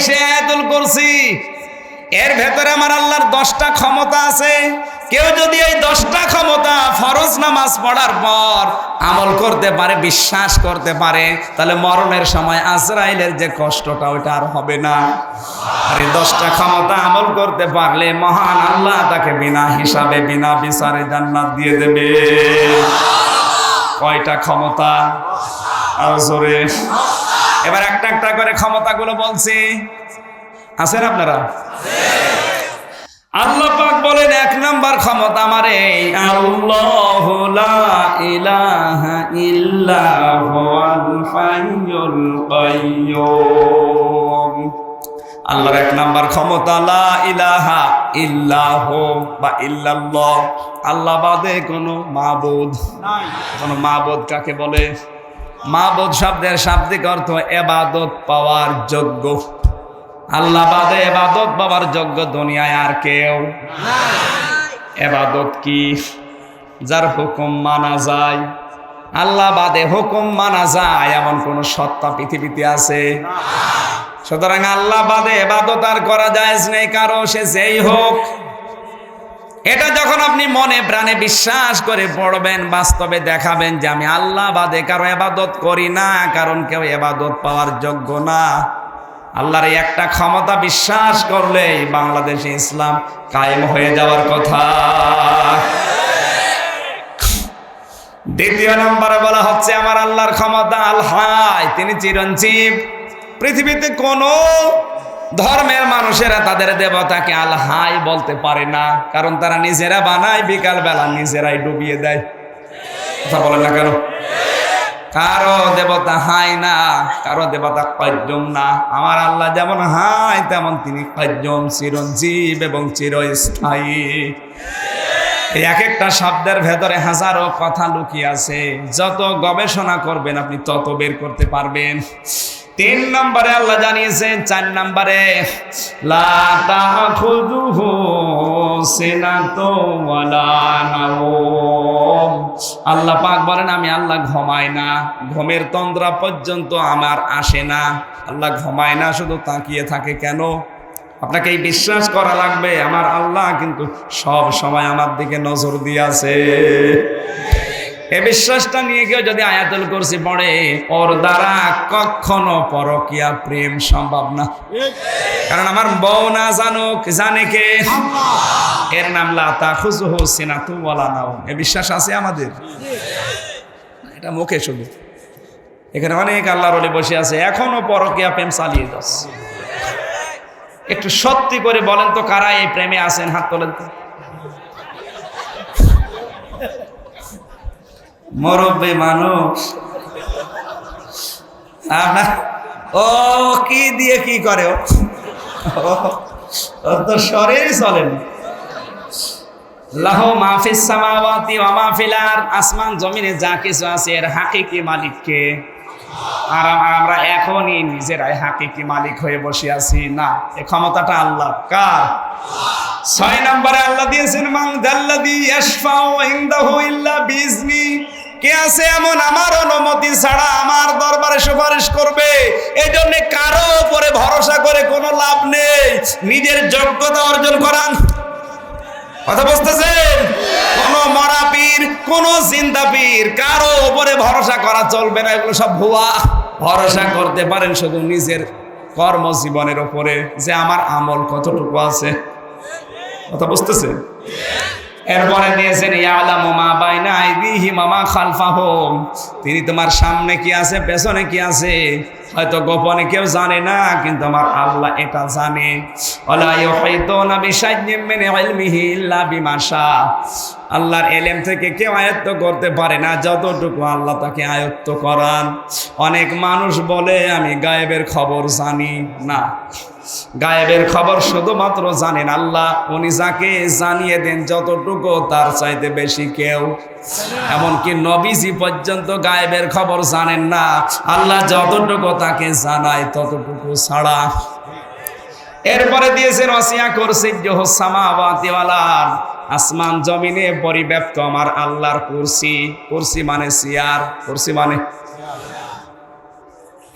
সেই আয়াতুল কুরসি, এর ভেতরে আমার আল্লাহর 10টা ক্ষমতা আছে। কেউ যদি এই 10টা ক্ষমতা ফরজ নামাজ পড়ার পর আমল করতে পারে, বিশ্বাস করতে পারে, তাহলে মরণের সময় আজরাইলের যে কষ্টটা ওইটা আর হবে না। আর এই 10টা ক্ষমতা আমল করতে পারলে মহান আল্লাহ তাকে বিনা হিসাবে বিনা বিচারে জান্নাত দিয়ে দেবে। কয়টা ক্ষমতা? আর জোরে এবার একটা একটা করে ক্ষমতাগুলো বলছি। আছেন আপনারা? আল্লাহ পাক বলেন 1 নাম্বার ক্ষমতা আমারে, আল্লাহু লা ইলাহা ইল্লা হুয়াল হাইয়ুল কাইয়্যুম। আল্লাহর 1 নাম্বার ক্ষমতা লা ইলাহা ইল্লাহু বা ইল্লাল্লাহ, আল্লাহ বাদে কোনো মাবুদ নাই। কোনো মাবুদ কাকে বলে? মাবুদ শব্দের শাব্দিক অর্থ ইবাদত পাওয়ার যোগ্য। আল্লাহ বাদে ইবাদত পাওয়ার যোগ্য দুনিয়ায় আর কেউ নাই। ইবাদত কি? যার হুকুম মানা যায়। আল্লাহ বাদে হুকুম মানা যায় এমন কোন সত্তা পৃথিবীতে আছে? সুতরাং আল্লাহ বাদে ইবাদত আর করা জায়েজ নেই কারো, সে যেই হোক। এটা যখন আপনি মনে প্রাণে বিশ্বাস করে পড়বেন, বাস্তবে দেখাবেন যে আমি আল্লাহ বাদে কারো ইবাদত করি না, কারণ কেউ ইবাদত পাওয়ার যোগ্য না। আল্লাহর এই একটা ক্ষমতা বিশ্বাস করলেই বাংলাদেশে ইসলাম কায়েম হয়ে যাওয়ার কথা। দ্বিতীয় নম্বরে বলা হচ্ছে আমার আল্লাহর ক্ষমতা আল হাই, তিনি চিরঞ্জীব। পৃথিবীতে কোন ধর্মের মানুষেরা তাদের দেবতাকে আল হাই বলতে পারে না, কারণ তারা নিজেরা বানায়, বিকাল বেলা নিজেরাই ডুবিয়ে দেয়। কথা বলেন না কেন? কারো দেবতা হাই না, কারো দেবতা কাইয়্যুম না। আমার আল্লাহ যেমন হাই তেমন তিনি কাইয়্যুম, চিরঞ্জীব এবং চিরস্থায়ী। এই এক একটা শব্দের ভেতরে হাজারো কথা লুকিয়ে আছে। যত গবেষণা করবেন আপনি তত বের করতে পারবেন। 3 নম্বরে আল্লাহ জানিয়েছেন, 4 নম্বরে লা তাখুযুহু সিনাতুন ওয়ালা নাওম। আল্লাহ পাক বলেন আমি আল্লাহ ঘুমাই না, ঘুমের তন্দ্রা পর্যন্ত আমার আসে না। আল্লাহ ঘুমায় না, শুধু তাকিয়ে থাকে। কেন? আপনাকে এই বিশ্বাস করা লাগবে আমার আল্লাহ কিন্তু সব সময় আমার দিকে নজর দিয়ে আছে। এই বিশ্বাসটা নিয়ে কেউ যদি আয়াতুল কুরসি পড়ে, ওর দ্বারা কখনো পরকীয়া প্রেম সম্ভব না। কারণ আমার বউ না জানুক, জানে কে? এর নাম লা তাখুযুহু সিনাতুন ওয়ালা নাওম। এই বিশ্বাস আছে আমাদের? এটা মুখে শুধু। এখানে অনেক আল্লাহর ওলি বসে আছে, এখনো পরকীয়া প্রেম চালিয়ে যাচ্ছে। একটু সত্যি করে বলেন তো, কারা এই প্রেমে আছেন? হাত তোলেন তো। মুরব্বী মানুষ ও কি দিয়ে কি করে? ও তো শরীরই চলেন। লাহু মা ফিস সামাওয়াতি ওয়া মা ফিল আরদ, আসমান জমিনে যা কিছু আছে এর হাকিকি মালিক কে? আর আমরা এখনই নিজেরাই হাকিকি মালিক হয়ে বসে আছি না। এই ক্ষমতাটা আল্লাহ কার? 6 নম্বরে আল্লাহ দিয়েছেন মান যাল্লাযী ইয়াশফাউ ইনদাহু ইল্লা বিইজনি। কে আছে এমন আমার অনুমতি ছাড়া আমার দরবারে সুপারিশ করবে? এই জন্য কারো উপরে ভরসা করে কোনো লাভ নেই। নিজের যোগ্যতা অর্জন করান। কথা বুঝতেছেন? কোন মরা পীর, কোন জিন্দা পীর, কারো উপরে ভরসা করা চলবে না। এগুলো সব ভুয়া। ভরসা করতে পারেন শুধু নিজের কর্মজীবনের উপরে, যে আমার আমল কতটুকু আছে। কথা বুঝতেছেন? এরপরে দিয়েছেন ইয়ালামু মা বাইনা আইদিহিম ওয়া মা খালফাহুম। তিনি তোমার সামনে কি আছে, পেছনে কি আছে হয়তো গোপনে কেউ জানে না, কিন্তু আমার আল্লাহ এটা জানে। ওয়ালা ইউহিতুনা বিশাইইন মিন ইলমিহি ইল্লা বিমা শা। আল্লাহর ইলম থেকে কেউ আয়ত্ত করতে পারে না যতটুকু আল্লাহ তাকে আয়ত্ত করান। অনেক মানুষ বলে আমি গায়েবের খবর জানি না। গায়েবের খবর শুধুমাত্র জানেন আল্লাহ। উনি যাকে জানিয়ে দেন যতটুকু তার চাইতে বেশি কেউ, এমনকি নবীজি পর্যন্ত গায়েবের খবর জানেন না। আল্লাহ যতটুকু তাকে জানায় ততটুকু ছাড়া। এরপরে দিয়েছেন ওয়াসিয়া কুরসিয়্যুহু সামাওয়াতি ওয়াল আরদ। আসমান জমিনে পরিব্যাপ্ত আমার আল্লাহর কুরসি। কুরসি মানে চেয়ার। কুরসি মানে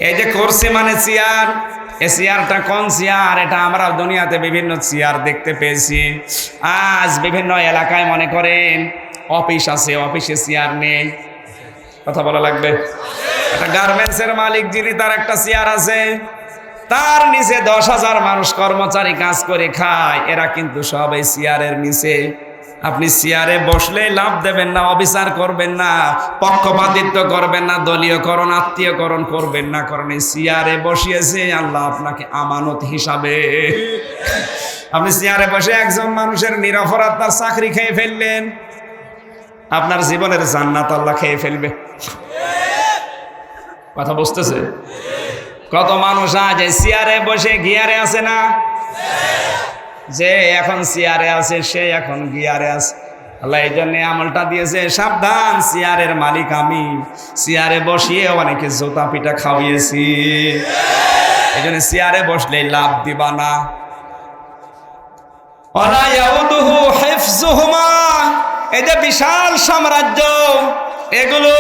এই যে কুরসি মানে চেয়ার। এই চেয়ারটা কোন চেয়ার? এটা আমরা দুনিয়াতে বিভিন্ন চেয়ার দেখতে পেয়েছি। আজ বিভিন্ন এলাকায় মনে করেন অফিস আছে, অফিসে চেয়ার নেই। কথা বলা লাগবে। একটা গার্মেন্টসের মালিক যিনি, তার একটা চেয়ার আছে, তার নিচে 10,000 মানুষ কর্মচারী কাজ করে খায়। এরা কিন্তু সব এই চেয়ারের নিচে। আপনি চেয়ারে বসলেই লাভ দেবেন না, অবিচার করবেন না, পক্ষপাতিত্ব করবেন না, দলীয়করণ আত্মীয়করণ করবেন না, কারণ এই চেয়ারে বসিয়েছে আল্লাহ আপনাকে আমানত হিসাবে। আপনি চেয়ারে বসে একজন মানুষের নিরপরাধ তার চাকরি খেয়ে ফেললেন, আপনার জীবনের জান্নাত আল্লাহ খেয়ে ফেলবে। কথা বুঝতেছে? কত মানুষ আজ চেয়ারে বসে গিয়ারে আছে না? যে এখন চেয়ারে আছে সে এখন গিয়ারে আছে। আল্লাহ এই জন্য আমলটা দিয়েছে, সাবধান, চেয়ারের মালিক আমি। চেয়ারে বসিয়ে অনেকে জোতা পিঠা খাওয়িয়েছি। এই জন্য চেয়ারে বসলে লাভ দিবা না। ওয়ালা ইয়াউদুহু হিফযুহুমা, এই যে বিশাল সাম্রাজ্য, এগুলো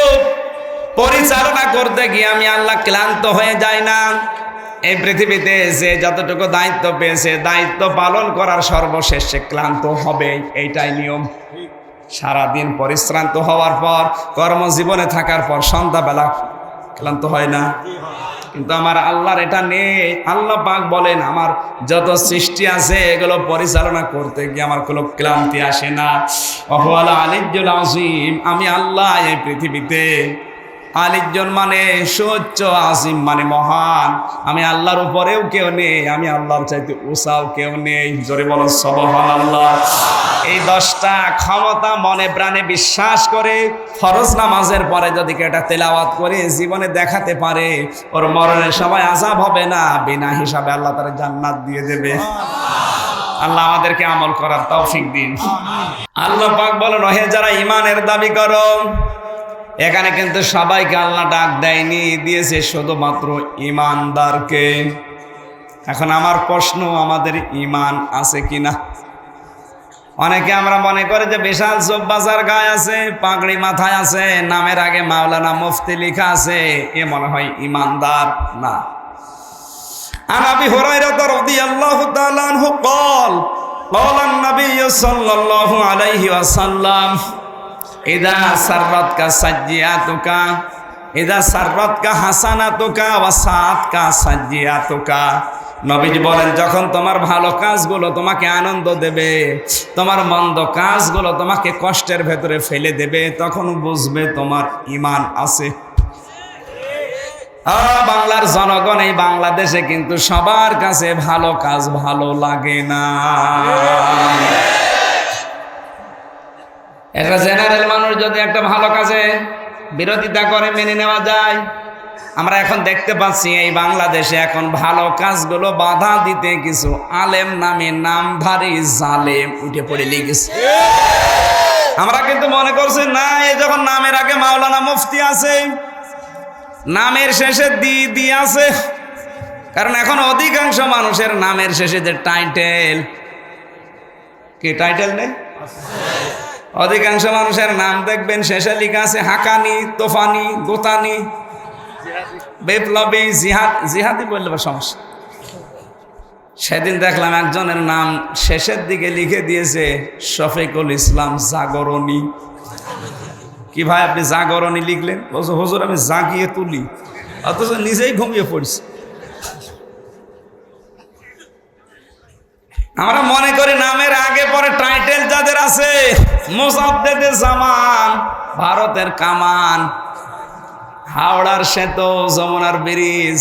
পরিচালনা করতে গিয়ে আমি আল্লাহ ক্লান্ত হয়ে যাই না। এই পৃথিবীতে যে যতটুকু দায়িত্ব পেয়েছে, দায়িত্ব পালন করার সর্বশেষ সে ক্লান্ত হবে, এইটাই নিয়ম। সারাদিন পরিশ্রান্ত হওয়ার পর, কর্মজীবনে থাকার পর সন্ধ্যাবেলা ক্লান্ত হয় না? কিন্তু আমার আল্লাহর এটা নেই। আল্লাহ পাক বলেন, আমার যত সৃষ্টি আছে এগুলো পরিচালনা করতে গিয়ে আমার কোনো ক্লান্তি আসে না। ওয়াহুয়াল আলিয়্যুল আযীম, আমি আল্লাহ এই পৃথিবীতে, আলিজ্জন মানে সুউচ্চ, আজিম মানে মহান। আমি আল্লাহর উপরেও কেউ নেই, আমি আল্লাহর চাইতে উঁচাও কেউ নেই। জোরে বলো সুবহানাল্লাহ। এই 10টা ক্ষমতা মনে প্রাণে বিশ্বাস করে ফরজ নামাজের পরে যদি কেউ এটা তেলাওয়াত করে জীবনে দেখাতে পারে, ওর মরণের সময় আযাব হবে না, বিনা হিসাবে আল্লাহ তার জান্নাত দিয়ে দেবে। আল্লাহ আমাদেরকে আমল করার তৌফিক দিন। আল্লাহ পাক বলেন, ওহে যারা ঈমানের দাবি করো। এখানে কিন্তু সবাইকে আল্লাহ ডাক দেয়নি, দিয়েছে শুধুমাত্র ঈমানদারকে। এখন আমার প্রশ্ন, আমাদের ঈমান আছে কিনা? অনেকে আমরা মনে করি যে বিশাল জব্বাজার গায়ে আছে, পাগড়ি মাথায় আছে, নামের আগে মাওলানা মুফতি লেখা আছে, এ মনে হয় ঈমানদার না। আন আবি হুরায়রা রাদিয়াল্লাহু তাআলা আনহু قال قال النبي صلى الله عليه وسلم ইদা সাররাতকা সাজ্জিয়াতুকা, ইদা সাররাতকা হাসানাতুকা ওয়া সাআতকা সাজ্জিয়াতুকা। নবীজি বলেন, যখন তোমার ভালো কাজগুলো তোমাকে আনন্দ দেবে, তোমার মন্দ কাজগুলো তোমাকে কষ্টের ভেতরে ফেলে দেবে, তখন বুঝবে তোমার ঈমান আছে। বাংলার জনগণ, এই বাংলাদেশে কিন্তু সবার কাছে ভালো কাজ ভালো লাগে না। একটা জেনারেল মানুষ যদি একটা ভালো কাজে বিরোধিতা করে মেনে নেওয়া যায়। আমরা এখন দেখতে পাচ্ছি এই বাংলাদেশে এখন ভালো কাজগুলো বাধা দিতে কিছু আলেম নামে নামধারী জালেম উঠে পড়ে লেগেছে। আমরা কিন্তু মনে করছি না, এই যখন নামের আগে মাওলানা মুফতি আছে, নামের শেষে দি আছে, কারণ এখন অধিকাংশ মানুষের নামের শেষে যে টাইটেল, কি টাইটেল নেই? অধিকাংশ মানুষের নাম দেখবেন শেষে লেখা আছে হাকানি, তোফানি, গোতানি, বিপ্লবী, জিহাদি বললে বা সমস্যা। সেদিন দেখলাম একজনের নাম শেষের দিকে লিখে দিয়েছে শফিকুল ইসলাম জাগরণী। কি ভাই আপনি জাগরণী লিখলেন? বলছো হুজুর আমি জাগিয়ে তুলি, অথচ নিজেই ঘুমিয়ে পড়ছি। আমরা মনে করি নামের আগে পরে টাইটেল যাদের আছে, মুসাদ্দেদে জামান, ভারতের কামান, হাওড়ার সেতু, যমুনার ব্রিজ,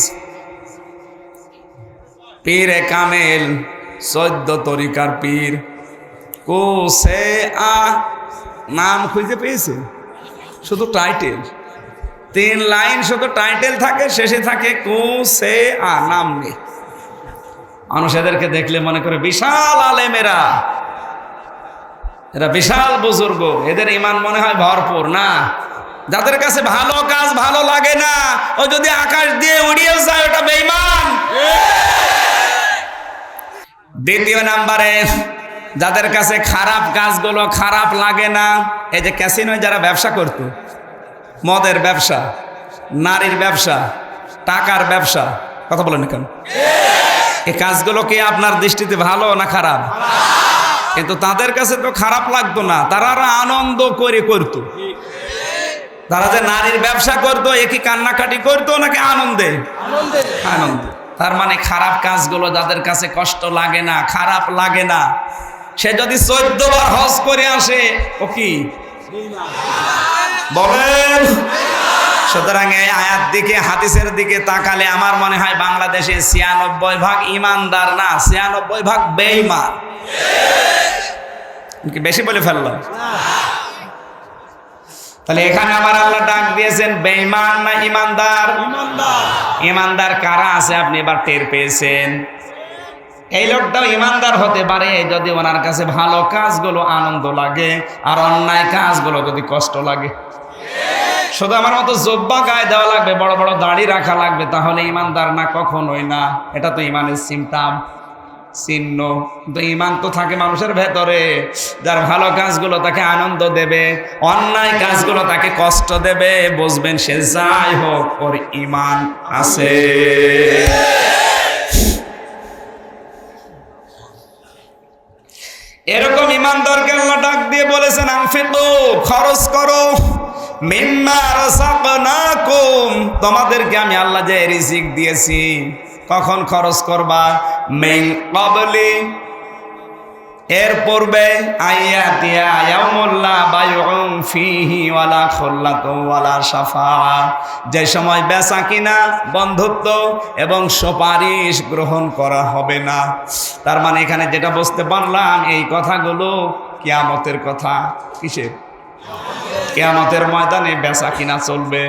পীরে কামেল, 14 তরিকার পীর, কোসে আ, নাম খুঁজে পেয়েছে? শুধু টাইটেল, 3 লাইন শুধু টাইটেল থাকে, শেষে থাকে কোসে আ, নাম নেই। মানুষ এদেরকে দেখলে মনে করে বিশাল আলেমেরা, এরা বিশাল বুজুর্গ, এদের ঈমান মনে হয় ভরপুর। না, যাদের কাছে ভালো কাজ ভালো লাগে না, ও যদি আকাশ দিয়ে উড়িয়ে যায় ওটা বেঈমান। দ্বিতীয় নাম্বারে, যাদের কাছে খারাপ কাজগুলো খারাপ লাগে না, এই যে ক্যাসিনোয় যারা ব্যবসা করতো, মদের ব্যবসা, নারীর ব্যবসা, টাকার ব্যবসা, কথা বলেন না কেন? এই কাজগুলো কি আপনার দৃষ্টিতে ভালো না খারাপ? কিন্তু তাদের কাছে তো খারাপ লাগতো না, তারা আনন্দ করে করতো। তারা যে নারীর ব্যবসা করতো, এ কি কান্নাকাটি করতো নাকি আনন্দে? আনন্দে। তার মানে খারাপ কাজগুলো যাদের কাছে কষ্ট লাগে না, খারাপ লাগে না, সে যদি 14 বার হজ করে আসে, ও কি বলেন? সুতরাং এই আয়াত দিকে, হাদিসের দিকে তাকালে আমার মনে হয় বাংলাদেশে 96% ইমানদার না, 96% বেঈমান। কি বেশি বলে ফেললাম? তাহলে এখানে আমার আল্লাহ ডাক দিয়েছেন বেঈমান না ইমানদার? ইমানদার কারা আছে আপনি এবার টের পেয়েছেন। এই লোকটাও ইমানদার হতে পারে যদি ওনার কাছে ভালো কাজগুলো আনন্দ লাগে আর অন্যায় কাজগুলো যদি কষ্ট লাগে। শুধু আমার মতো জব্বা গায়ে দেওয়া লাগবে, বড় বড় দাড়ি রাখা লাগবে, তাহলে ইমানদার না? কখনোই না। এটা তো ইমানের সিমটাম, চিহ্ন। কিন্তু ইমান তো থাকে মানুষের ভেতরে। যার ভালো কাজগুলো তাকে আনন্দ দেবে, অন্যায় কাজগুলো তাকে কষ্ট দেবে, বুঝবেন সে যাই হোক ওর ইমান আছে। এরকম ইমানদারকে আল্লাহ ডাক দিয়ে বলেছেন আনফিকু, খরচ করো, মিম্মা রাযাকনাকুম, তোমাদেরকে আমি আল্লাহ যে রিজিক দিয়েছি। কখন খরচ করবা? মিন ক্বাবলি, এর পূর্বে, আইয়াতিয়া ইয়াউমুল লা বাইউন ফীহি ওয়ালা খুল্লাতুন ওয়ালা শাফাআ, যে সময় বেচা কিনা, বন্ধুত্ব এবং সুপারিশ গ্রহণ করা হবে না। তার মানে এখানে যেটা বুঝতে পারলাম, এই কথাগুলো কিয়ামতের কথা। কিসের? কিয়ামতের ময়দানে বেচা কিনা চলবে,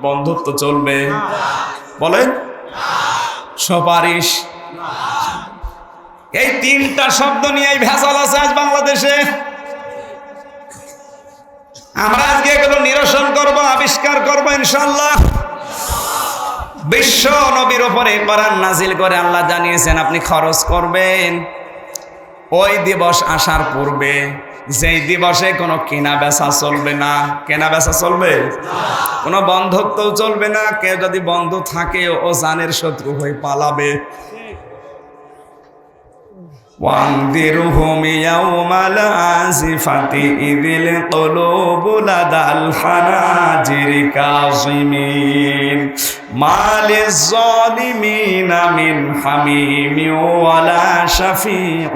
বন্ধুত্ব চলবে, বলেন, সুপারিশ। এই তিনটা শব্দ নিয়ে ভেজাল আছে আজ বাংলাদেশে। আমরা আজকে এগুলো নিরসন করব, আবিষ্কার করব ইনশাআল্লাহ। বিশ্ব নবীর উপরে কোরআন নাজিল করে আল্লাহ জানিয়েছেন আপনি খরচ করবেন ওই দিবস আসার পূর্বে, যেই দিবসে কোনো কেনা বেচা চলবে না। কেনা বেচা চলবে, কোনো বন্ধুত্বও চলবে না। কেউ যদি বন্ধু থাকে ও জানের শত্রু হয়ে পালাবে। وَأَنذِرْهُمْ يَوْمَ الْآزِفَةِ إِذِ الْقُلُوبُ لَدَى الْحَنَاجِرِ كَاظِمِينَ مَا لِلظَّالِمِينَ مِنْ حَمِيمٍ وَلَا شَفِيعٍ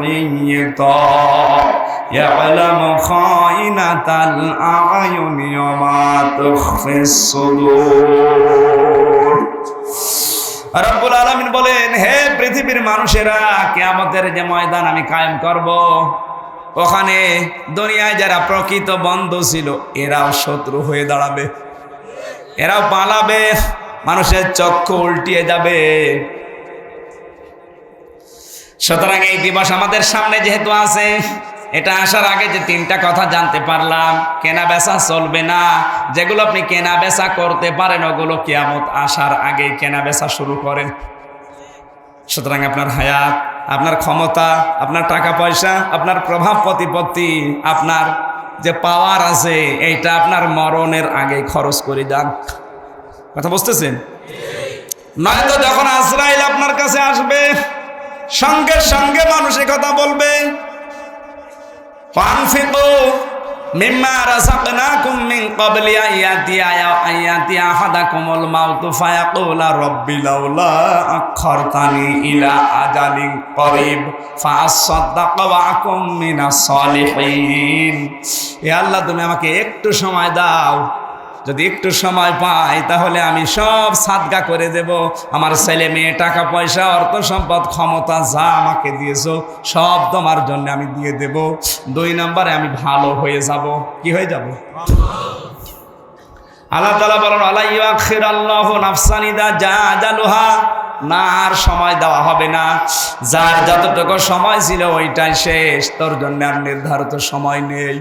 يُطَاعُ يَعْلَمُ خَائِنَةَ الْأَعْيُنِ وَمَا تُخْفِي الصُّدُورُ। রব্বুল আলামিন বলেন, হে পৃথিবীর মানুষেরা, কিয়ামতের যে ময়দান আমি কায়েম করব, ওখানে দুনিয়ায় যারা প্রকৃত বন্ধু ছিল এরাও শত্রু হয়ে দাঁড়াবে, এরাও পালাবে, মানুষের চক্ষু উল্টিয়ে যাবে। সুতরাং এই দিবস আমাদের সামনে যেহেতু আছে, এটা আসার আগে যে তিনটা কথা জানতে পারলাম, কেনা বেচা চলবে না। যেগুলো আপনি কেনা বেচা করতে পারেন ওগুলো কিয়ামত আসার আগে কেনা বেচা শুরু করেন। সুতরাং আপনার হায়াত, আপনার ক্ষমতা, আপনার টাকা পয়সা, আপনার প্রভাব প্রতিপত্তি, আপনার যে পাওয়ার আছে, এইটা আপনার মরণের আগে খরচ করে যান। কথা বুঝতেছেন? নয়তো যখন আজরাইল আপনার কাছে আসবে, সঙ্গে সঙ্গে মানুষ কথা বলবে, فأنفقوا مما رزقناكم من قبل أن يأتي أحدكم الموت فيقول رب لولا أخرتني إلى أجل قريب فأصدق وأكن من الصالحين। يا الله তুমি আমাকে একটু সময় দাও, যদি একটু সময় পাই তাহলে আমি সব সাদকা করে দেব। আমার ছেলে মেয়ে, টাকা পয়সা, অর্থ সম্পদ, ক্ষমতা যা আমাকে দিয়েছো সব তোমার জন্য আমি দিয়ে দেব। 2 নম্বরে আমি ভালো হয়ে যাব। কি হয়ে যাব? আল্লাহ তাআলা বলেন, আলা ইউআখিরাল্লাহু নাফসান ইযা জাআ আজালুহা, না আর সময় দেওয়া হবে না। যার যতটুকু সময় ছিল ওইটাই শেষ, তোর জন্য আর নির্ধারিত সময় নেই।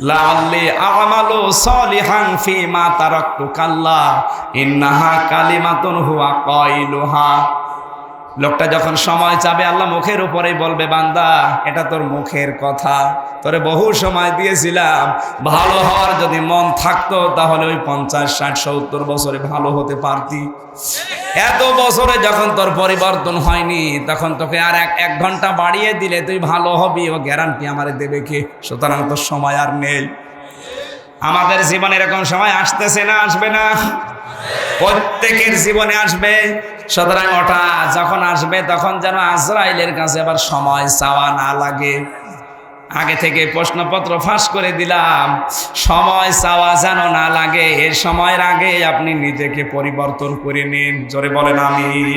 লাআল্লি আ'মালু সালিহান ফীমা তারাকতু কাল্লা ইন্নাহা কালিমাতুন হুয়া কাইলুহা। লোকটা যখন সময় চাবে আল্লাহ মুখের উপরেই বলবে, বান্দা এটা তোর মুখের কথা, তোরে বহু সময় দিয়েছিলাম, ভালো হওয়ার যদি মন থাকতো তাহলে ওই 50, 60, 70 বছরে ভালো হতে পারতি। এত বছরে যখন তোর পরিবর্তন হয়নি, তখন তোকে আর এক ঘন্টা বাড়িয়ে দিলে তুই ভালো হবি, ও গ্যারান্টি আমারে দেবে কে? সুতরাং তোর সময় আর নেই। আমাদের জীবনে এরকম সময় আসতেছে না আসবে না? প্রত্যেকের জীবনে আসবে। সুতরাং ওটা যখন আসবে তখন যেন আজরাইলের কাছে আবার সময় চাওয়া না লাগে। আগে থেকে প্রশ্নপত্র ফাঁস করে দিলাম, সময় চাওয়া যেন না লাগে। এর সময়ের আগে আপনি নিজেকে পরিবর্তন করে নিন। জোরে বলেন আমিন।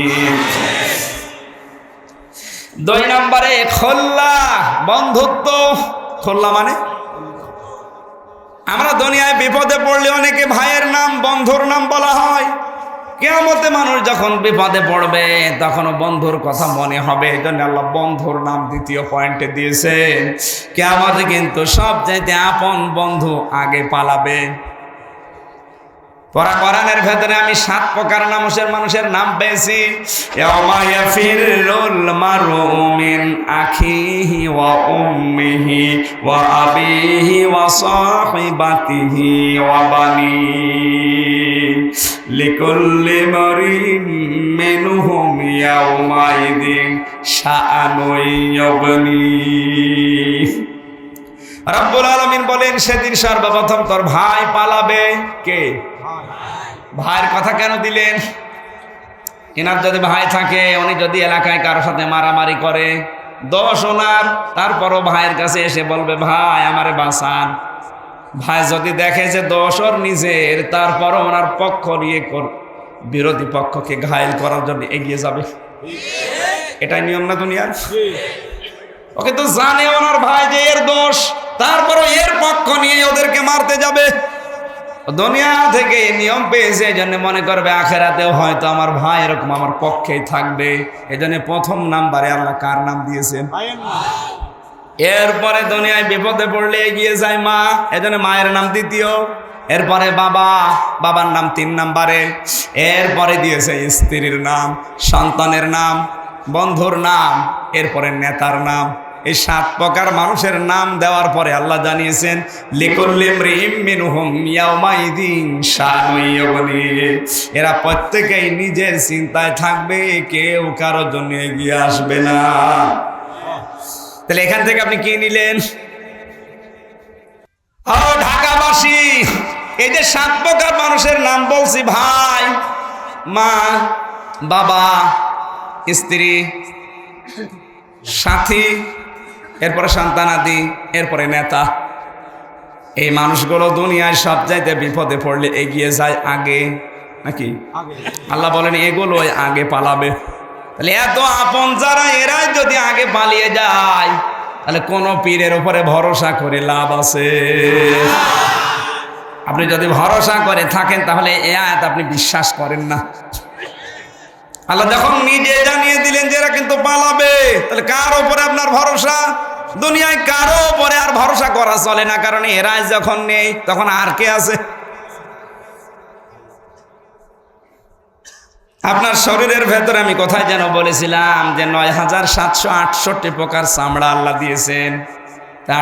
2 নম্বরে খোল্লা, বন্ধুত্ব। খোল্লা মানে আমরা দুনিয়ায় বিপদে পড়লে অনেকে ভাইয়ের নাম, বন্ধুর নাম বলা হয়। কিয়ামতে মানুষ যখন বিপদে পড়বে তখন বন্ধুর কথা মনে হবে। এই জন্য আল্লাহ বন্ধুর নাম দ্বিতীয় পয়েন্টে দিয়েছেন। কিয়ামতে কিন্তু সবচাইতে আপন বন্ধু আগে পালাবে। কোরআনের ভেতরে আমি 7 প্রকার মানুষের নাম পেয়েছি। ইয়াউমা ইয়াফিরুল মারউ মিন আখিহি ওয়া উম্মিহি ওয়া আবিহি ওয়া সাহিবাতিহি ওয়া বানিহি লিকুল্লি মারিম মিনহুম ইয়াউমাইদিন শাআনুন ইউগনি। রব্বুল আলামিন বলেন, সেদিন সর্বপ্রথম তোর ভাই পালাবে। কে? ভাইয়ের কথা কেন দিলেন? এনার যদি ভাই থাকে, উনি যদি এলাকায় কারোর সাথে মারামারি করে, দোষ ওনার, তারপরও ভাইয়ের কাছে এসে বলবে, ভাই আমারে বাঁচান। ভাই যদি দেখে যে দোষ ওর নিজের, তারপরও ওনার পক্ষ নিয়ে বিরোধী পক্ষকে ঘায়েল করার জন্য এগিয়ে যাবে। এটাই নিয়ম না দুনিয়ার? ওকে তো জানে ওনার ভাই যে এর দোষ, তারপরও এর পক্ষ নিয়ে ওদেরকে মারতে যাবে। দুনিয়া থেকে নিয়ম পেয়েছে, এই জন্য মনে করবে আখেরাতেও হয়তো আমার ভাই এরকম আমার পক্ষেই থাকবে। এই জন্য প্রথম নাম্বারে আল্লাহ কার নাম দিয়েছেন? এরপরে দুনিয়ায় বিপদে পড়লে এগিয়ে যায় মা, এই জন্য মায়ের নাম দ্বিতীয়। এরপরে বাবা, বাবার নাম 3 নম্বরে। এরপরে দিয়েছে স্ত্রীর নাম, সন্তানের নাম, বন্ধুর নাম, এরপরে নেতার নাম। এই 7 প্রকার মানুষের নাম দেওয়ার পরে আল্লাহ জানিয়েছেন, লিকুল্লি ইমরিইম মিনহুম ইয়াউমাইদিন শানুন ইউগনি। এরা প্রত্যেকেই নিজের চিন্তায় থাকবে, কেউ কারোর জন্য এগিয়ে আসবে না। তাহলে এখান থেকে আপনি কি নিলেন? ও ঢাকাবাসী, এই যে 7 প্রকার মানুষের নাম বলছি, ভাই, মা, বাবা, স্ত্রী, সাথী, এরপরে সন্তানাদি, এরপরে নেতা। এই মানুষগুলো দুনিয়ায় সবচাইতে বিপদে পড়লে এগিয়ে যায় আগে, নাকি? আল্লাহ বলেন এগুলোই আগে পালাবে। তাহলে এত আপন যারা, এরাই যদি আগে পালিয়ে যায়, তাহলে কোন পীরের উপরে ভরসা করে লাভ আছে? আপনি যদি ভরসা করে থাকেন তাহলে এ আয়াত আপনি বিশ্বাস করেন না। আল্লাহ যখন নিজে জানিয়ে দিলেন যে এরা কিন্তু পালাবে, তাহলে কার উপরে আপনার ভরসা? দুনিয়ায় কারো উপরে আর ভরসা করা চলে না, কারণ এরা যখন নেই তখন আর কে আছে? আপনার শরীরের ভেতরে আমি কোথায় যেন বলেছিলাম যে ৯,৭৬৮ প্রকার চামড়া আল্লাহ দিয়েছেন।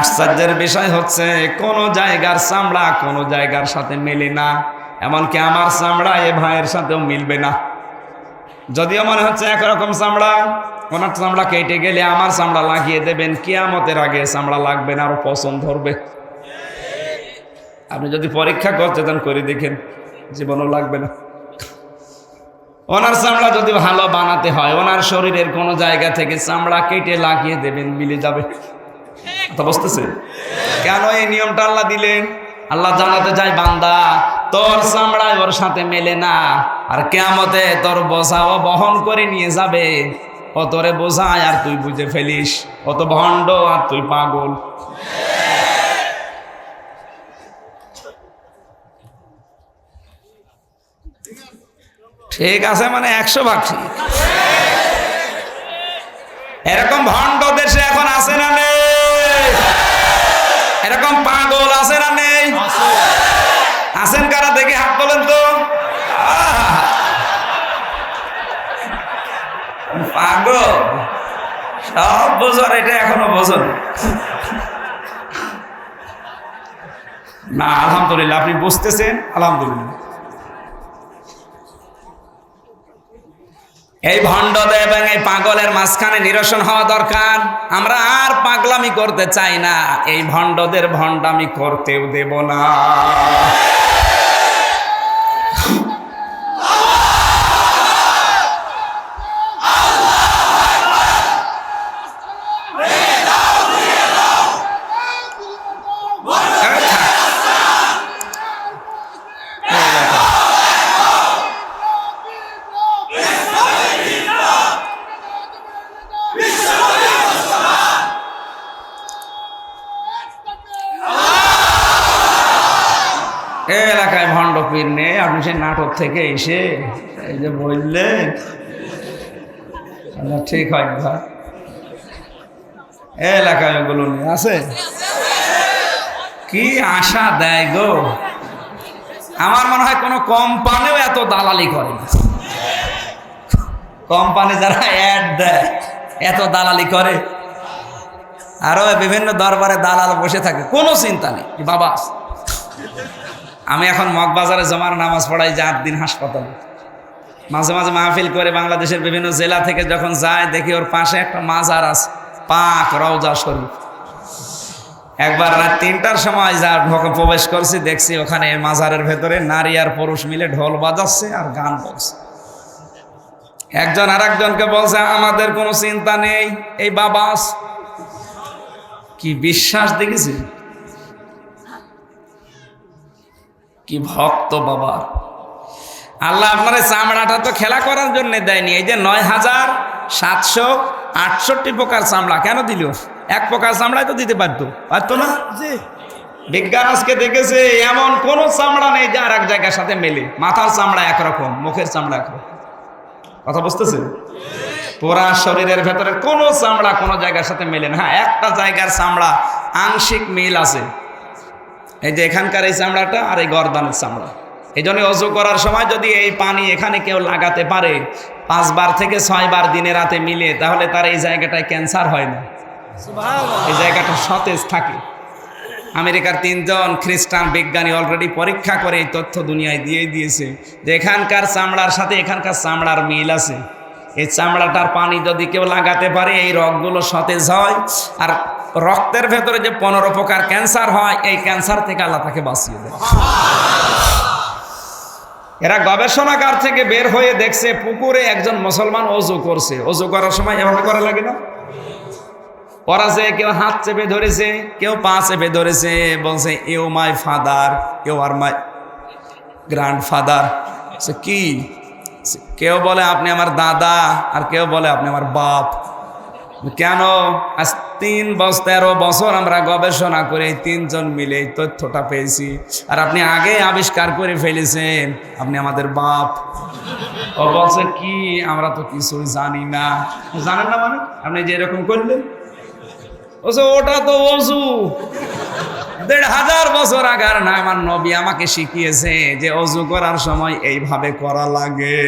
আশ্চর্যের বিষয় হচ্ছে কোন জায়গার চামড়া কোন জায়গার সাথে মেলে না। এমনকি আমার চামড়া এ ভাইয়ের সাথেও মিলবে না। যদিও মনে হচ্ছে একরকম চামড়া, ওনার চামড়া কেটে গেলে আমার চামড়া লাগিয়ে দেবেন, কিয়ামতের আগে চামড়া লাগবে না, আরো পছন্দ ধরবে। আপনি যদি পরীক্ষা করতে চান করে দেখেন, জীবনও লাগবে না। ওনার চামড়া যদি ভালো বানাতে হয়, ওনার শরীরের কোন জায়গা থেকে চামড়া কেটে লাগিয়ে দেবেন, মিলে যাবে। কথা বুঝতেছে? কেন এই নিয়মটা আল্লাহ দিলেন? আল্লাহ জানাতে চায়, বান্দা তোর চামড়ায় ওর সাথে মেলে না, আর কিয়ামতে তোর বোঝা ও বহন করে নিয়ে যাবে। ও তোরে বোঝায় আর তুই বুঝে ফেলিস, ও তো ভণ্ড আর তুই পাগল। ঠিক আছে, মানে 100 ভাগ ঠিক। এরকম ভণ্ড দেশে এখন আছে না নেই? এরকম পাগল আছে না নেই? আছেন কারা? দেখে হাত তোলেন তো। পাগল সব বোঝার, এটা এখনো বোঝেন না। আলহামদুলিল্লাহ, আপনি বুঝতেছেন, আলহামদুলিল্লাহ। এই ভণ্ডদের এবং এই পাগলের মাঝখানে নিরসন হওয়া দরকার। আমরা আর পাগলামি করতে চাই না, এই ভণ্ডদের ভণ্ডামি করতেও দেব না। এলাকায় ভণ্ড পীর নেই, আপনি সেই নাটক থেকে এসে এই যে বললেন ঠিক হয় না। এলাকায় ওগুলো নেই আছে, কি আশা দেয় গো। আমার মনে হয় কোনো কোম্পানিও এত দালালি করে না। কোম্পানি যারা অ্যাড দেয় এত দালালি করে, আরো বিভিন্ন দরবারে দালাল বসে থাকে, কোনো চিন্তা নেই। বাবা আমি এখন মগবাজারে জমার নামাজ পড়াই, 8 দিন হাসপাতালে, মাঝে মাঝে মাহফিল করে বাংলাদেশের বিভিন্ন জেলা থেকে যখন যায় দেখি ওর পাশে একটা মাজার আছে, পাক রওজা শরীফ। একবার রাত 3টার সময় যা প্রবেশ করছি, দেখছি ওখানে মাজারের ভেতরে নারী আর পুরুষ মিলে ঢোল বাজাচ্ছে আর গান বলছে। একজন আর একজনকে বলছে আমাদের কোনো চিন্তা নেই, এই বাবা কি বিশ্বাস দেখেছি, কি ভক্ত বাবা। আল্লাহ আপনার চামড়াটা তো খেলা করার জন্য দেয়নি। এই যে ৯,৭৬৮ প্রকার চামড়া কেন দিল? এক প্রকার চামড়ায় তো দিতে পারতো না। বিজ্ঞান আজকে দেখেছে এমন কোন চামড়া নেই যে আর এক জায়গার সাথে মেলে। মাথার চামড়া একরকম, মুখের চামড়া একরকম। কথা বুঝতেছে? পুরা শরীরের ভেতরে কোনো চামড়া কোনো জায়গার সাথে মেলে না। হ্যাঁ, একটা জায়গার চামড়া আংশিক মিল আছে, এই যে এখানকার এই চামড়াটা আর এই গর্দানের চামড়া। এই জন্য অজু করার সময় যদি এই পানি এখানে কেউ লাগাতে পারে 5 বার থেকে 6 বার দিনে রাতে মিলে, তাহলে তার এই জায়গাটায় ক্যান্সার হয় না, এই জায়গাটা সতেজ থাকে। আমেরিকার 3 জন খ্রিস্টান বিজ্ঞানী অলরেডি পরীক্ষা করে এই তথ্য দুনিয়ায় দিয়ে দিয়েছে যে এখানকার চামড়ার সাথে এখানকার চামড়ার মিল আছে। এই চামড়াটার পানি যদি কেউ লাগাতে পারে এই রগগুলো সতেজ হয়, আর রক্তের ভেতরে যে 15 প্রকার ক্যান্সার হয়, এই ক্যান্সার থেকে আল্লাহ তাকে বাঁচিয়ে দেয়। এরা গবেষণাগার থেকে বের হয়ে দেখছে পুকুরে একজন মুসলমান অজু করছে, অজু করার সময় এভাবে করা লাগে না? ওরা যে কেউ হাত চেপে ধরেছে, কেউ পা চেপে ধরেছে, বলছে you my father, you are my grandfather. কি? কেউ বলে আপনি আমার দাদা, আর কেউ বলে আপনি আমার বাপ। কেন? আজ 13 বছর আমরা গবেষণা করে 3 জন মিলে এই তথ্যটা পেয়েছি, আর আপনি আগে আবিষ্কার করে ফেলেছেন আপনি আমাদের বাপ। ও বলছে কি আমরা তো কিছুই জানি না। জানেন না মানে? আপনি যে এরকম করলেন, ওটা তো অজু 1500 বছর আগার না, আমার নবী আমাকে শিখিয়েছে যে অজু করার সময় এইভাবে করা লাগে।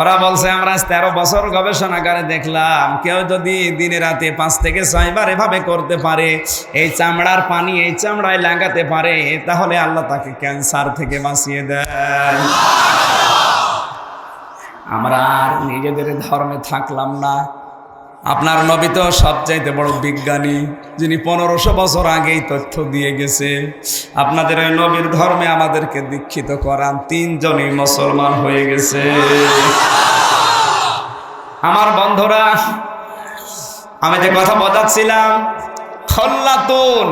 ওরা বলছে আমরা 13 বছর গবেষণাগারে দেখলাম কেউ যদি দিনে রাতে 5 থেকে 6 বার এভাবে করতে পারে, এই চামড়ার পানি এই চামড়ায় লাগাতে পারে, তাহলে আল্লাহ তাকে ক্যান্সার থেকে বাঁচিয়ে দেয়। আমরা আর নিজেদের ধর্মে থাকলাম না। আপনার নবী তো সবচাইতে বড় বিজ্ঞানী, যিনি 1500 বছর আগেই তথ্য দিয়ে গেছে। আপনাদের ওই নবীর ধর্মে আমাদেরকে দীক্ষিত করান, 3 জনই মুসলমান হয়ে গেছে। আমার বন্ধুরা, আমি যে কথা বোঝাচ্ছিলাম, খল্লাতুন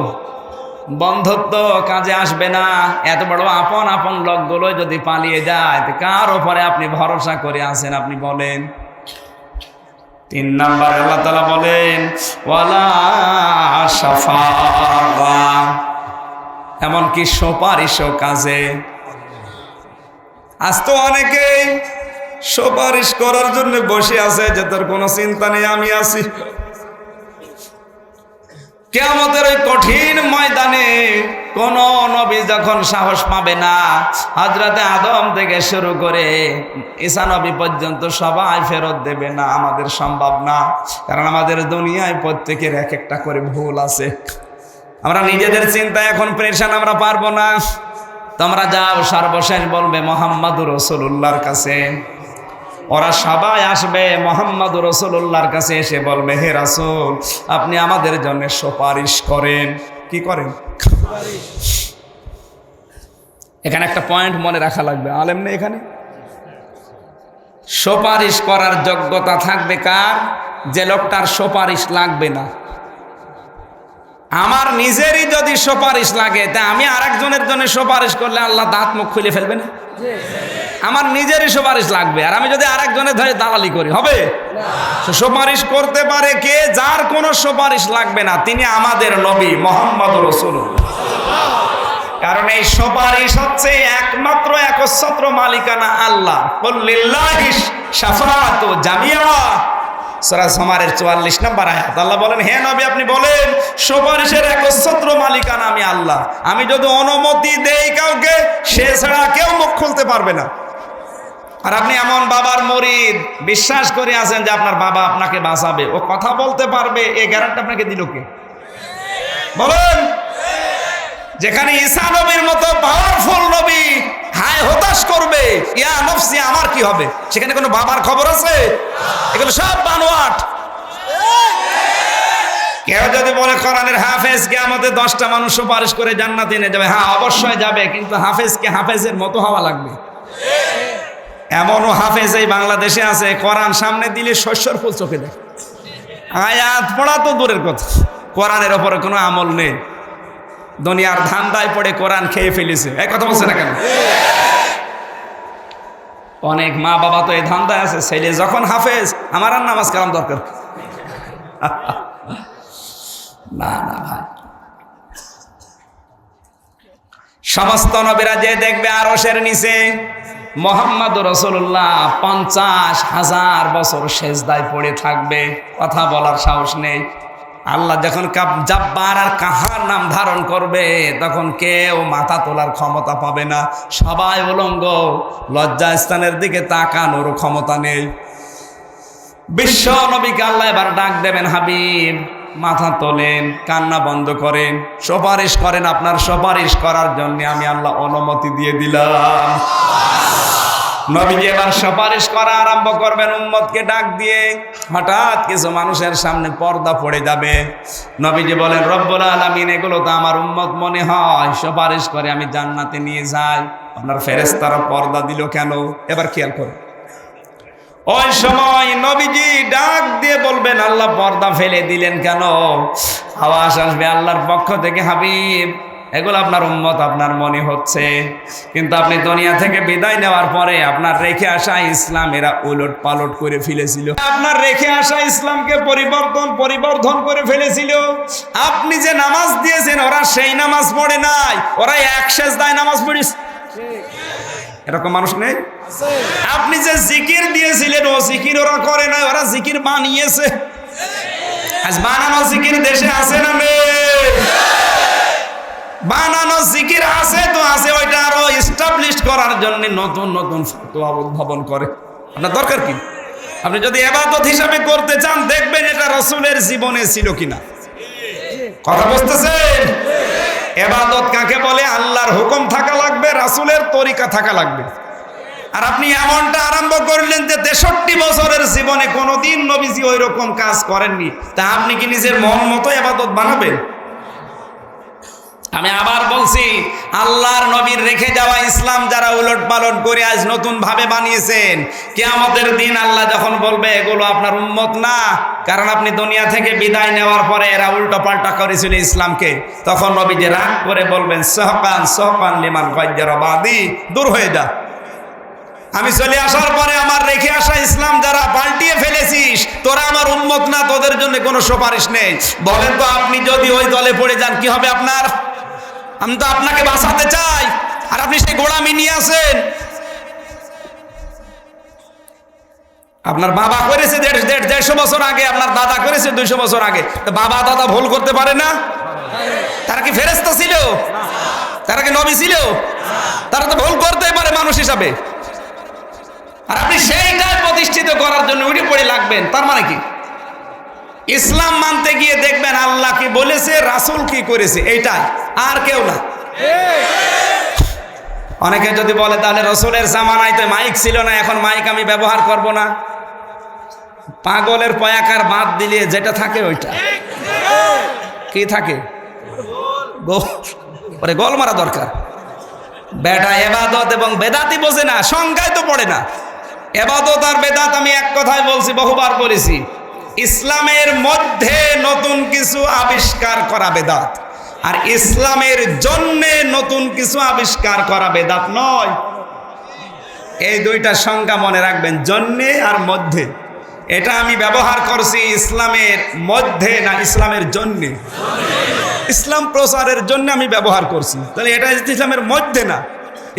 বন্ধুত্ব কাজে আসবে না। এত বড় আপন আপন লোকগুলো যদি পালিয়ে যায়, কার উপরে আপনি ভরসা করে আছেন আপনি বলেন? 3 নাম্বার আল্লাহ তাআলা বলেন ওয়ালা শাফাআ, এমনকি সুপারিশও কাজে। আজ তো অনেকেই সুপারিশ করার জন্য বসে আছে যে তোর কোনো চিন্তা নেই, আমি আছি। কিয়ামতের ওই কঠিন ময়দানে কোন নবী যখন সাহস পাবে না, হযরতে আদম থেকে শুরু করে ঈসা নবী পর্যন্ত সবাই ফেরত দেবে না, আমাদের সম্ভব না। কারণ আমাদের দুনিয়ায় প্রত্যেকের এক একটা করে ভুল আছে। আমরা নিজেদের চিন্তায় এখন পেরেশান, আমরা পারবো না। তোমরা যাও, সর্বশেষ বলবে মুহাম্মাদুর রাসূলুল্লাহর কাছে, ওরা সবাই আসবে মোহাম্মদ রাসূলুল্লাহর কাছে, এসে বলবে হে রাসূল আপনি আমাদের জন্য সুপারিশ করেন। কি করেন? এখানে একটা পয়েন্ট মনে রাখা লাগবে, আলেম নেই এখানে। সুপারিশ করার যোগ্যতা থাকবে কার? যে লোকটার সুপারিশ লাগবে না। আমার নিজেরই যদি সুপারিশ লাগে, তা আমি আরেকজনের জন্য সুপারিশ করলে আল্লাহ দাঁত মুখ খুলে ফেলবে না? আমার নিজেরই সুপারিশ লাগবে, আর আমি যদি আরেকজনের ধরে দালালি করি হবে? সুপারিশ করতে পারে কে? যার কোনো সুপারিশ লাগবে না, তিনি আমাদের নবী মুহাম্মদ রাসূলুল্লাহ। কারণ এই সুপারিশ হচ্ছে একমাত্র একচ্ছত্র মালিকানা আল্লাহ। কুল্লিল্লাহি শাফাআতু জামিআ, সূরা জুমারের 44 নম্বর আয়াত। আল্লাহ বলেন হে নবী আপনি বলেন সুপারিশের একচ্ছত্র মালিকানা আমি আল্লাহ। আমি যদি অনুমতি দেই কাউকে, সে ছাড়া কেউ মুখ খুলতে পারবে না। আর আপনি এমন বাবার মুরিদ বিশ্বাস করে আছেন যে আপনার বাবা আপনাকে বাঁচাবে, ও কথা বলতে পারবে, এই গ্যারান্টি আপনাকে দিল কে? বলেন। যেখানে ঈসা নবীর মতো পাওয়ারফুল নবী হায় হতাশ করবে ইয়া নফসি আমার কি হবে, সেখানে কোনো বাবার খবর আছে? এগুলো সব বানোয়াট। কেউ যদি বলে কোরআনের হাফেজ কে আমাদের 10টা মানুষ সুপারিশ করে জান্নাতে নিয়ে যাবে, হ্যাঁ অবশ্যই যাবে, কিন্তু হাফেজকে হাফেজের মতো হওয়া লাগবে। এমনও হাফেজ এই বাংলাদেশে আছে, কোরআন সামনে দিলে শস্যর ফুল চোখে দেয়, আয়াত পড়া তো দূরের কথা, কোরআনের ওপরে কোনো আমল নেই। দুনিয়ার ধান্দায় পড়ে কোরআন খেয়ে ফেলেছে। এই কথা বলছে না কেন? অনেক মা বাবা তো এই ধান্দায় আছে, ছেলে যখন হাফেজ আমার আর নামাজ কালাম দরকার না। না ভাই, সমস্ত নবীরা যে দেখবে আরশের নিচে মুহাম্মদ রাসূলুল্লাহ 50,000 বছর সেজদায় পড়ে থাকবে, কথা বলার সাহস নেই। আল্লাহ যখন জাব্বার আর কাহার নাম ধারণ করবে, তখন কেউ মাথা তোলার ক্ষমতা পাবে না, সবাই উলঙ্গ, লজ্জাস্থানের দিকে তাকানোর ক্ষমতা নেই। বিশ্ব নবীকে আল্লাহ এবার ডাক দেবেন, হাবিব মাথা তোলেন, কান্না বন্ধ করেন, সুপারিশ করেন। আপনার সুপারিশ করার জন্য আমি আল্লাহ অনুমতি দিয়ে দিলাম। নবীজি এবার সুপারিশ করা আরম্ভ করবেন উম্মতকে ডাক দিয়ে। হঠাৎ কিছু মানুষের সামনে পর্দা পড়ে যাবে। নবীজি বলেন রব্বুল আলামিন এগুলো তো আমার উম্মত মনে হয়, সুপারিশ করে আমি জান্নাতে নিয়ে যাই, আপনার ফেরেশতারা পর্দা দিল কেন? এবার খেয়াল করুন। ওই সময় নবীজি ডাক দিয়ে বলবেন আল্লাহ পর্দা ফেলে দিলেন কেন? আওয়াজ আসবে আল্লাহর পক্ষ থেকে, হাবিব এগুলো আপনার উম্মত আপনার মনে হচ্ছে, কিন্তু আপনি দুনিয়া থেকে বিদায় নেওয়ার পরে আপনার রেখে আসা ইসলাম এরা উলট পালট করে ফেলেছিল। আপনার রেখে আসা ইসলামকে পরিবর্তন করে ফেলেছিল। আপনি যে নামাজ দিয়েছেন ওরা সেই নামাজ পড়ে নাই, ওরা এক সেজদায় নামাজ পড়েছে। এরকম মানুষ নেই? আপনি যে জিকির দিয়েছিলেন ও জিকির ওরা করে নাই, ওরা জিকির বানিয়েছে। আজ বানানো জিকির দেশে আছে না নেই? বানানো জিকির আছে তো আছে, ওইটা আরো এস্টাবলিশ করার জন্য নতুন নতুন ফতোয়া উদ্ভাবন করে। আপনার দরকার কি? আপনি যদি ইবাদত হিসাবে করতে চান, দেখবেন এটা রাসূলের জীবনে ছিল কিনা। কথা বুঝতেছেন? ইবাদত কাকে বলে? আল্লাহর হুকুম থাকা লাগবে, রাসূলের তরিকা থাকা লাগবে। আর আপনি এমনটা আরম্ভ করলেন যে 63 বছরের জীবনে কোনোদিন নবীজি ওই রকম কাজ করেননি, তা আপনি কি নিজের মন মতো ইবাদত বানাবেন? আমি আবার বলছি, আল্লাহর নবীর রেখে যাওয়া ইসলাম যারা উলট পালট করে আজ নতুন ভাবে বানিয়েছেন, কিয়ামতের দিন আল্লাহ যখন বলবে এগুলো আপনার উম্মত না, কারণ আপনি দুনিয়া থেকে বিদায় নেওয়ার পরে এরা উল্টো পাল্টা করেছিল ইসলামকে, তখন নবীজি রাগ করে বলবেন সহকান লিমান গায়্যারা বাদি, দূর হয়ে যা। আমি চলে আসার পরে আমার রেখে আসা ইসলাম যারা পাল্টিয়ে ফেলেছিস, তোরা আমার উম্মত না, তোদের জন্য কোনো সুপারিশ নেই। বলেন তো আপনি যদি ওই দলে পড়ে যান কি হবে আপনার? আমি তো আপনাকে বাঁচাতে চাই, আর আপনি সেই গোলামি নিয়ে আসেন। আপনার বাবা করেছে 150 বছর আগে, আপনার দাদা করেছে 200 বছর আগে, তো বাবা দাদা ভুল করতে পারে না? তারা কি ফেরেশতা ছিল? তারা কি নবী ছিল? তারা তো ভুল করতেই পারে মানুষ হিসাবে। আর আপনি সেইটাই প্রতিষ্ঠিত করার জন্য উঠে পড়ে লাগবেন, তার মানে কি? ইসলাম মানতে গিয়ে দেখবেন আল্লাহ কি বলেছে, রাসূল কি করেছে, এইটাই, আর কেউ না। অনেকে যদি বলে তাহলে রসুলের জামানায় তো মাইক ছিল না, এখন মাইক আমি ব্যবহার করব না। পাগলের পয়াকার বাদ দিলে যেটা থাকে ওইটা কি থাকে, গোল মারা দরকার। বেটা এবাদত এবং বেদাতি বোঝে না, সংজ্ঞায় তো পড়ে না। এবাদত আর বেদাত আমি এক কথায় বলছি, বহুবার বলেছি, ইসলামের মধ্যে নতুন কিছু আবিষ্কার করা বেদাত, আর ইসলামের জন্যে নতুন কিছু আবিষ্কার করা বেদাত নয়। এই দুইটা সংজ্ঞা মনে রাখবেন, জন্যে আর মধ্যে। এটা আমি ব্যবহার করছি ইসলামের মধ্যে না ইসলামের জন্যে। ইসলাম প্রচারের জন্য আমি ব্যবহার করছি, তাহলে এটা ইসলামের মধ্যে না।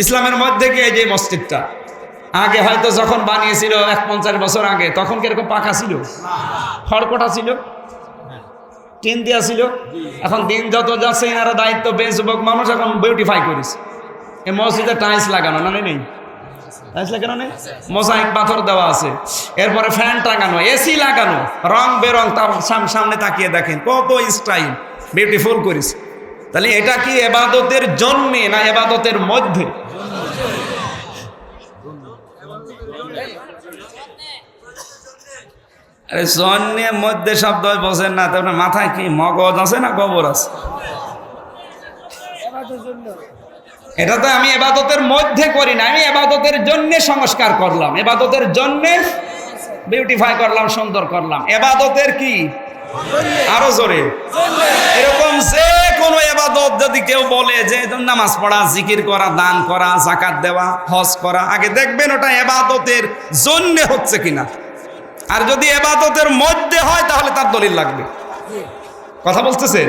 ইসলামের মধ্যে কি? এই যে মসজিদটা আগে হয়তো যখন বানিয়েছিল 50 বছর আগে, তখন কিরকম পাকা ছিল, খড়কটা ছিল, টিন দেওয়া ছিল। এখন দিন যত যাচ্ছে এনারা দায়িত্ব পেয়ে যুবক মানুষ এখন বিউটিফাই করেছে। এই মসজিদে টাইলস লাগানো না, নেই টাইলস লাগানো নেই, মোজাইক পাথর দেওয়া আছে, এরপরে ফ্যান টাঙানো, এসি লাগানো, রং বেরং, তার সামনে তাকিয়ে দেখেন কত স্টাইল, বিউটিফুল করেছে। তাহলে এটা কি এবাদতের জন্যে না এবাদতের মধ্যে? আরে জন্যের মধ্যে শব্দ বোঝেন না, তারপরে মাথায় কি মগজ আছে না গোবর আছে? এটা তো আমি এবাদতের মধ্যে করি না, আমি এবাদতের জন্য সংস্কার করলাম, এবাদতের জন্য বিউটিফাই করলাম, সুন্দর করলাম। এবাদতের কি? আরো জোরে। এরকম যে কোনো এবাদত যদি কেউ বলে যে নামাজ পড়া, জিকির করা, দান করা, যাকাত দেওয়া, হজ করা, আগে দেখবেন ওটা এবাদতের জন্য হচ্ছে কিনা। আর যদি এবাদতের মধ্যে হয় তাহলে তার দলিল লাগবে। কথা বলতেছেন?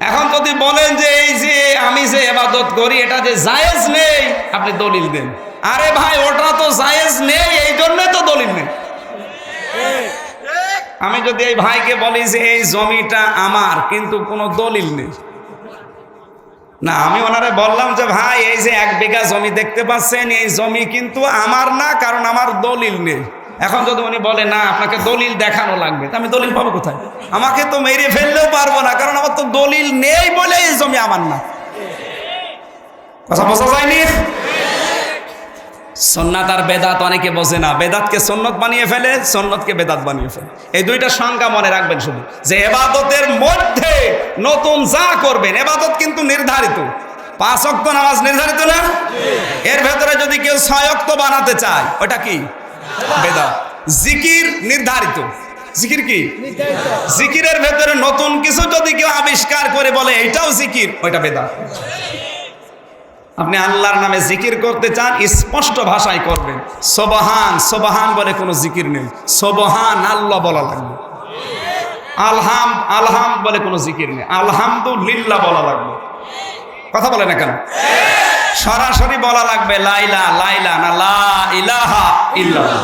এখন যদি বলেন যে এই যে আমি যে এবাদত করি এটা যে জায়েজ নেই, আপনি দলিল দেন। আরে ভাই ওটা তো জায়েজ নেই, এই জন্যই তো দলিল নেই। আমি যদি এই ভাইকে বলি যে এই জমিটা আমার, কিন্তু কোনো দলিল নেই না, আমি ওনারে বললাম যে ভাই এই যে 1 বিঘা জমি দেখতে পাচ্ছেন, এই জমি কিন্তু আমার না, কারণ আমার দলিল নেই। এখন যদি উনি বলে না আপনাকে দলিল দেখানো লাগবে, তা আমি দলিল পাবো কোথায়? আমাকে তো মেরে ফেললেও পারবো না, কারণ আমার তো দলিল নেই বলে এই জমি আমার না। কথা বোঝা যায়নি? সুন্নাত আর বেদাত অনেকে বোঝে না, বেদাতকে সুন্নত বানিয়ে ফেলে, সুন্নতকে বেদাত বানিয়ে ফেলে। এই দুইটা সংজ্ঞা মনে রাখবেন শুধু, যে এবাদতের মধ্যে নতুন যা করবেন, এবাদত কিন্তু নির্ধারিত। 5 ওয়াক্ত নামাজ নির্ধারিত না? এর ভেতরে যদি কেউ 6 ওয়াক্ত বানাতে চায়, ওটা কি? বেদাত। জিকির নির্ধারিত, জিকির কি? জিকিরের ভেতরে নতুন কিছু যদি কেউ আবিষ্কার করে বলে এটাও জিকির, ওইটা বেদাত। আপনি আল্লাহর নামে জিকির করতে চান, স্পষ্ট ভাষায় করবেন। সুবহান, সুবহান বলে কোনো জিকির নেই, সুবহান আল্লাহ বলা লাগবে। আলহাম, আলহাম বলে কোনো জিকির নেই, আলহামদুলিল্লাহ বলা লাগবে। কথা বলে না কেন? সরাসরি বলা লাগবে লাইলা, লাইলা না লা ইলাহা ইল্লাল্লাহ।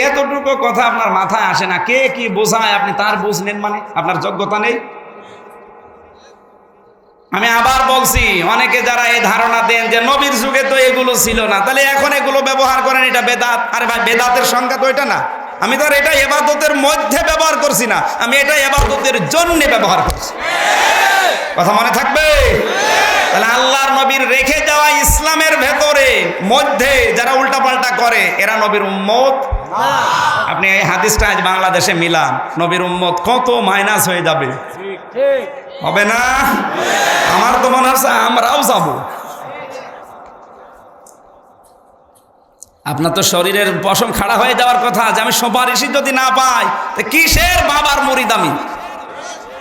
এতটুকু কথা আপনার মাথায় আসে না, কে কি বোঝায় আপনি তার বুঝ নেন, মানে আপনার যোগ্যতা নেই। আমি আবার বলছি, অনেকে যারা এই ধারণা দেন যে নবীর যুগে তো এগুলো ছিল না, তাহলে এখন এগুলো ব্যবহার করেন, এটা বেদাত। আরে ভাই বেদাতের সংজ্ঞা তো এটা না। আমি তো আর এটা ইবাদতের মধ্যে ব্যবহার করছি না, আমি এটা ইবাদতের জন্য ব্যবহার করছি। কথা মনে থাকবে? তাহলে আল্লাহর নবীর রেখে যাওয়া ইসলামের ভেতরে মধ্যে যারা উল্টাপাল্টা করে, এরা নবীর উম্মত না। আপনি এই হাদিসটা আজ বাংলাদেশে মিলান, নবীর উম্মত কত মাইনাস হয়ে যাবে, হবে না? আমার তো মনে হচ্ছে আমরাও যাব। আপনার তো শরীরের পশম খাড়া হয়ে যাওয়ার কথা, যে আমি সুপারিশই যদি না পাই তো কিসের বাবার মুরিদ আমি?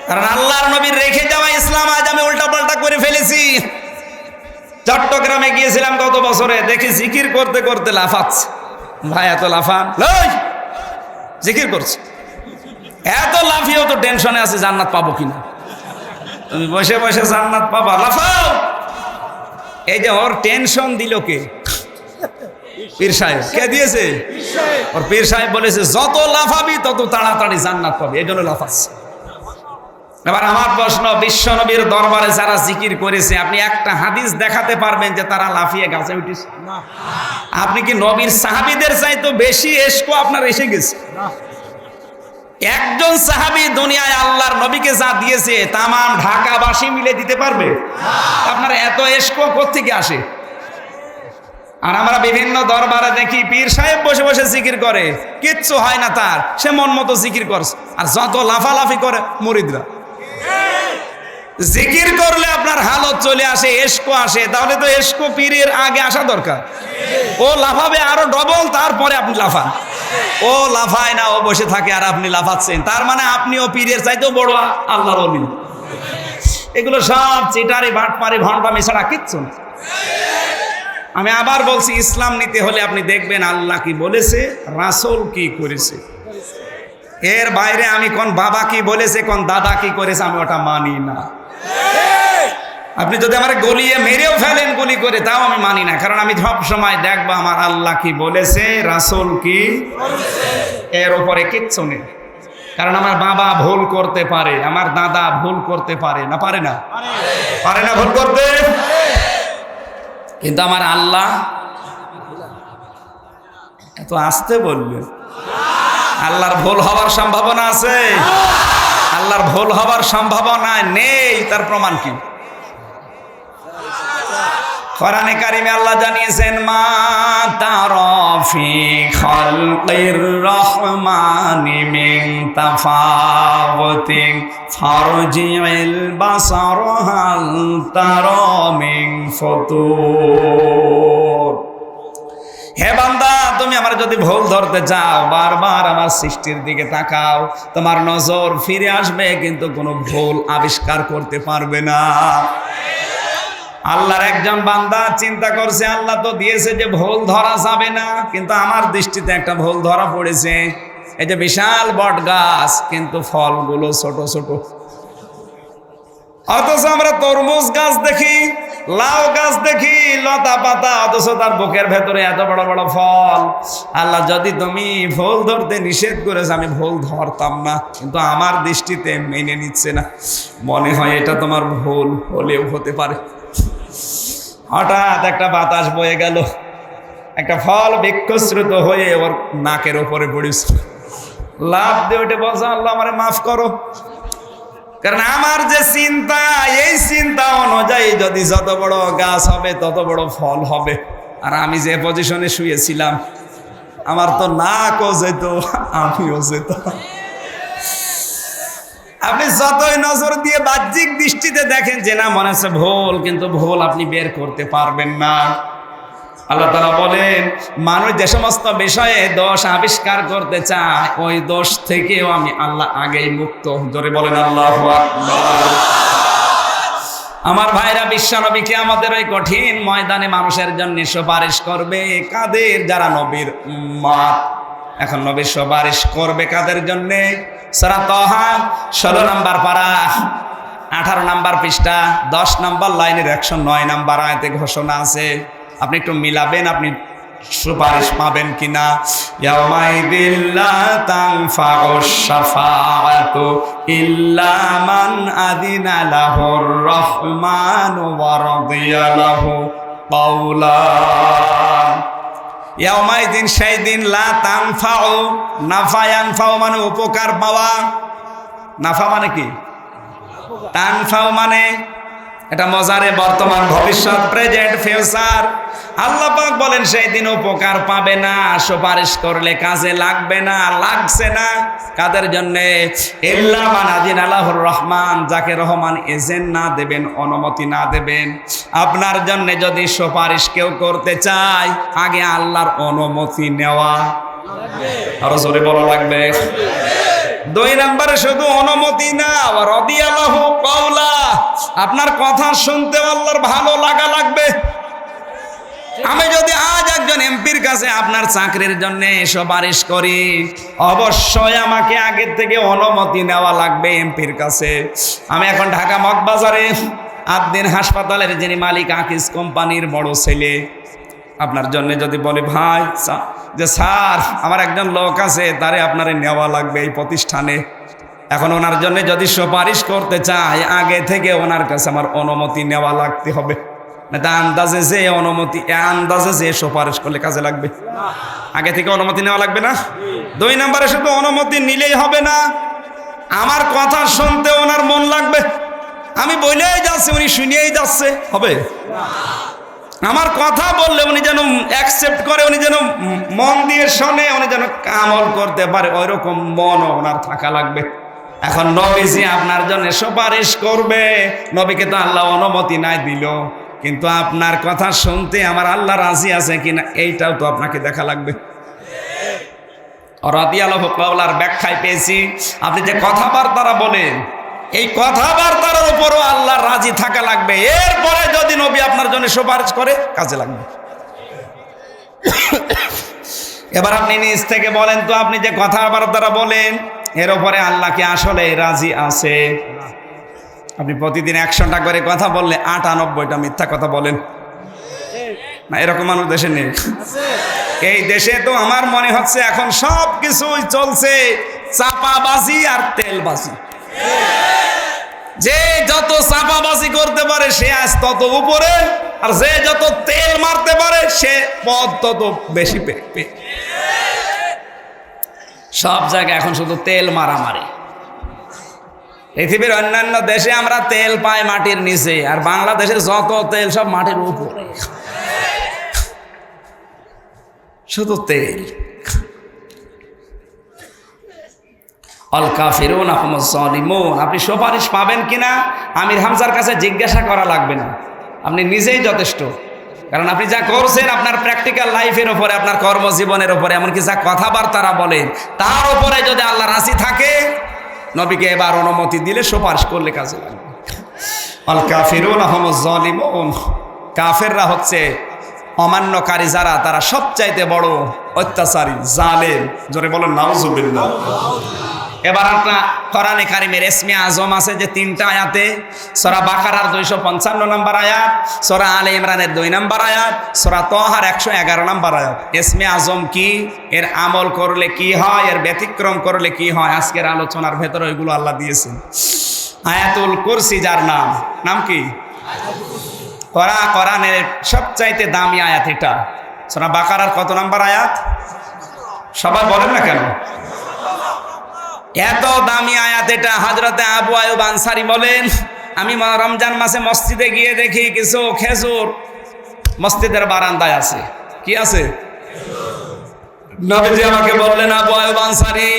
কারণ আল্লাহর নবীর রেখে যাওয়া ইসলাম আজ আমি উল্টাপাল্টা করে ফেলেছি। চট্টগ্রামে গিয়েছিলাম গত বছরে, দেখি জিকির করতে করতে লাফাচ্ছে। ভাই এত লাফান, জিকির করছে, এত লাফিয়েও তো টেনশনে আছে জান্নাত পাবো কিনা। তুমি বসে বসে জান্নাত পাবা, লাফাও। এই যে ওর টেনশন দিল কে? পীর সাহেব। কে দিয়েছে? ওর পীর সাহেব বলেছে যত লাফাবি তত তাড়াতাড়ি জান্নাত পাবে, এই জন্য লাফাচ্ছে। এবার আমার প্রশ্ন, বিশ্ব নবীর দরবারে যারা জিকির করেছে, আপনি একটা হাদিস দেখাতে পারবেন যে তারা লাফিয়ে গাছে উঠেছে? আপনি কি নবীর সাহাবীদের চাইতে বেশি এশক আপনার এসে গেছে? একজন সাহাবী দুনিয়ায় আল্লাহর নবীকে যা দিয়েছে তামাম ঢাকাবাসী মিলে দিতে পারবে? আপনার এত এশক কোত্থেকে আসে? আর আমরা বিভিন্ন দরবারে দেখি পীর সাহেব বসে বসে জিকির করে, কিচ্ছু হয় না তার, সে মন মতো জিকির করছে। আর যত লাফালাফি করে মুরিদরা। জিকির করলে আপনার হালত চলে আসে, এশক আসে, তাহলে তো এশক পীরের আগে আসা দরকার। ও লাফাবে আরো ডবল, তারপরে আপনি লাফান। ও লাফায় না, ও বসে থাকে আর আপনি লাফাচ্ছেন, তার মানে আপনিও পীরের চাইতেও বড় আল্লাহর ওলি। এগুলো সব চিটারি বাটপারি ভণ্ডামি ছাড়া কিচ্ছু না। আমি আবার বলছি, ইসলাম নিতে হলে আপনি দেখবেন আল্লাহ কি বলেছে, রাসূল কি করেছে। এর বাইরে আমি কোন বাবা কি বলেছে, কোন দাদা কি করেছে, আমি ওটা মানি না। আপনি যদি আমার গলিয়ে মেরেও ফেলেন গুলি করে, তাও আমি মানি না। কারণ আমি সব সময় দেখবো আমার আল্লাহ কি বলেছে, রাসূল কি, এর উপরে কিচ্ছু নেই। কারণ আমার বাবা ভুল করতে পারে, আমার দাদা ভুল করতে পারে না, পারে না, পারে না ভুল করতে, কিন্তু আমার আল্লাহ এত আসতে বলবে। আল্লাহর ভুল হওয়ার সম্ভাবনা আছে? আল্লাহর ভুল হওয়ার সম্ভাবনা নেই। তার প্রমাণ কি? কোরআনে কারিমে আল্লাহ জানিয়েছেন, মা তারা ফি খালকির রহমানি মিন তাফাওয়াতিন ফারজি'ল বাসার হাল তারা মিন ফুতুর। হে বান্দা, তুমি আমার যদি ভুল ধরতে চাও, বারবার আমার সৃষ্টির দিকে তাকাও, তোমার নজর ফিরে আসবে, কিন্তু কোনো ভুল আবিষ্কার করতে পারবে না। আল্লাহর একজন বান্দা চিন্তা করছে, আল্লাহ তো দিয়েছে যে ভুল ধরা যাবে না, কিন্তু আমার দৃষ্টিতে একটা ভুল ধরা পড়েছে। এই যে বিশাল বট গাছ, কিন্তু ফলগুলো ছোট ছোট। অথচ আমরা তরমুজ গাছ দেখি, লাউ গাছ দেখি, লতা পাতা, অথচ তার বুকের ভেতরে এত বড় বড় ফল। আল্লাহ যদি তুমি ভুল ধরতে নিষেধ করেছে, আমি ভুল ধরতাম না, কিন্তু আমার দৃষ্টিতে মেনে নিচ্ছে না। মনে হয় এটা তোমার ভুল হলেও হতে পারে। হঠাৎ একটা বাতাস বয়ে গেল, একটা ফল বিক্ষস্রুত হয়ে ওর নাকের ওপরে পড়েছে। লাফ দিয়ে উঠে বলছে, আল্লাহ আমারে মাফ করো। কারণ আমার যে চিন্তা, এই চিন্তা অনুযায়ী যদি যত বড় গাছ হবে তত বড় ফল হবে, আর আমি যে পজিশনে শুয়েছিলাম, আমার তো নাকও যেত, আমিও যেত। আপনি যতই নজর দিয়ে বাহ্যিক দৃষ্টিতে দেখেন যে না মনে হচ্ছে ভুল, কিন্তু ভুল আপনি বের করতে পারবেন না। আল্লাহ তাআলা বলেন, মানুষ যে সমস্ত বিষয়ে দোষ আবিষ্কার করতে চায়, ওই দোষ থেকেও আমি আল্লাহ আগেই মুক্ত। জোরে বলেন আল্লাহু আকবার। আমার ভাইরা, বিশ্বনবী কিয়ামতের ওই কঠিন ময়দানে মানুষের জন্য সুপারিশ করবে। কাদের? যারা নবীর উম্মত। এখন নবী সুপারিশ করবে কাদের জন্যে? সূরা তাহা 16 নম্বর পারা 18 নম্বর পৃষ্ঠা 10 নম্বর লাইনের 109 নম্বর আয়াতে ঘোষণা আছে। আপনি একটু মিলাবেন, আপনি সুপারিশ পাবেন কিনা। ইয়াউমাইযিল লা তানফাউশ শাফাআতু ইল্লা মান আযিনা লাহুর রাহমানু ওয়া রাদিয়া লাহু কাওলা। ইয়াউমাইযিন, সেই দিন, লা তানফাউ, নাফা, ইয়ানফাউ মানে উপকার পাওয়া। নাফা মানে কি? তানফাউ মানে এটা মজারে বর্তমান, ভবিষ্যৎ, প্রেজেন্ট, ফিউচার। আল্লাহ পাক বলেন সেই দিন উপকার পাবে না, সুপারিশ করলে কাজে লাগবে না, লাগছে না। কাদের জন্যে? ইল্লা মান আযিনা আল্লাহুর রহমান, যাকে রহমান এজেন্ট না দেবেন, অনুমতি না দেবেন। আপনার জন্য যদি সুপারিশ কেউ করতে চায়, আগে আল্লাহর অনুমতি নেওয়া লাগবে। আরো জোরে বলা লাগবে। 2 নম্বরে শুধু অনুমতি না, রাদিয়াল্লাহু কাওলা, আপনার কথা শুনতে আল্লাহর ভালো লাগা লাগবে। আমি যদি আজ একজন এমপির কাছে আপনার চাকরির জন্য সুপারিশ করি, অবশ্যই আমাকে আগের থেকে অনুমতি নেওয়া লাগবে এমপির কাছে। আমি এখন ঢাকা মগবাজারে আদ্দিন হাসপাতালের যিনি মালিক, আকিস কোম্পানির বড় ছেলে, আপনার জন্য যদি বলে ভাই যে স্যার আমার একজন লোক আছে, তারে আপনারে নেওয়া লাগবে এই প্রতিষ্ঠানে, এখন ওনার জন্য যদি সুপারিশ করতে চাই, আগে থেকে ওনার কাছে আমার অনুমতি নেওয়া লাগতে হবে, তা আন্দাজে যে অনুমতি, আন্দাজে যে সুপারিশ করলে কাজে লাগবে? আগে থেকে অনুমতি নেওয়া লাগবে না? 2 নম্বরে শুধু অনুমতি নিলেই হবে না, আমার কথা শুনতে ওনার মন লাগবে। আমি বলেই যাচ্ছি, উনি শুনিয়েই যাচ্ছে, হবে? আমার কথা বললে উনি যেন অ্যাকসেপ্ট করে, উনি যেন মন দিয়ে শোনে, উনি যেন আমল করতে পারে, ওইরকম মন ওনার থাকা লাগবে। এখন নবীজি আপনার জন্য সুপারিশ করবে, নবীকে তো আল্লাহ অনুমতি নাই দিল, কিন্তু আপনার কথা শুনতে আমার আল্লাহ রাজি আছে কিনা এইটাও তো আপনাকে দেখা লাগবে। রাদিয়াল্লাহু কাওলার ব্যাখ্যায় পেয়েছি, আপনি যে কথাবার্তা বলেন এই কথাবার্তার উপরও আল্লাহ রাজি থাকা লাগবে, এরপরে যদি নবী আপনার জন্য সুপারিশ করে কাজে লাগবে। এবার আপনি নিজ থেকে বলেন তো, আপনি যে কথাবার্তা বলেন এর উপরে আল্লাহ কি আসলে রাজি আছে? আপনি প্রতিদিন 100টা করে কথা বললে 98টা মিথ্যা কথা বলেন না? এরকম মানুষ দেশে নেই? এই দেশে তো আমার মনে হচ্ছে এখন সব কিছুই চলছে চাপাবাজি আর তেলবাজি। যে যত চাপাবাজি করতে পারে সে আজ তত উপরে, আর যে যত তেল মারতে পারে সে পদ তত বেশি পেয়ে। সব জায়গায় এখন শুধু তেল মারামারি। পৃথিবীর অন্যান্য দেশে আমরা তেল পাই মাটির নিচে, আর বাংলাদেশের যত তেল সব মাটির উপরে, শুধু তেল। আল কাফিরুনা হুমুজ জালিমুন। আপনি সুপারিশ পাবেন কিনা আমির হামজার কাছে জিজ্ঞাসা করা লাগবে না, আপনি নিজেই যথেষ্ট। কারণ আপনি যা করছেন আপনার প্র্যাকটিক্যাল লাইফের উপরে, আপনার কর্মজীবনের উপরে, এমনকি যা কথাবার্তারা বলেন তার উপরে যদি আল্লাহ রাজি থাকে, নবীকে এবার অনুমতি দিলে সুপারিশ করলে কাজে লাগবে। আল কাফিরুনা হুমুজ জালিমুন। কাফেররা হচ্ছে অমান্যকারী যারা, তারা সবচাইতে বড় অত্যাচারী, জালেম। জোরে বলেন নাউজুবিল্লাহ। এবার আপনার কোরআনে কারিমের ইসমে আজম আছে যে 3টা আয়াতে, সূরা বাকারার 255 নম্বর আয়াত, সূরা আলে ইমরানের 2 নম্বর আয়াত, সূরা তাহার 111 নম্বর আয়াত। ইসমে আজম কি, এর আমল করলে কি হয়, এর ব্যতিক্রম করলে কি হয়, আজকের আলোচনার ভেতরে ওইগুলো আল্লাহ দিয়েছেন। আয়াতুল কুরসি যার নাম কি? কোরআনের সবচাইতে দামি আয়াত এটা। সূরা বাকারার কত নম্বর আয়াত? সবাই বলেন না কেন? এত দামি আয়াত এটা। হযরতে আবু আয়ুব আনসারী বলেন, আমি রমজান মাসে মসজিদে গিয়ে দেখি কিছু খেজুর মসজিদের বারান্দায় আছে। কি আছে? নবীজি আমাকে বললেন, আবু আয়ুব আনসারী,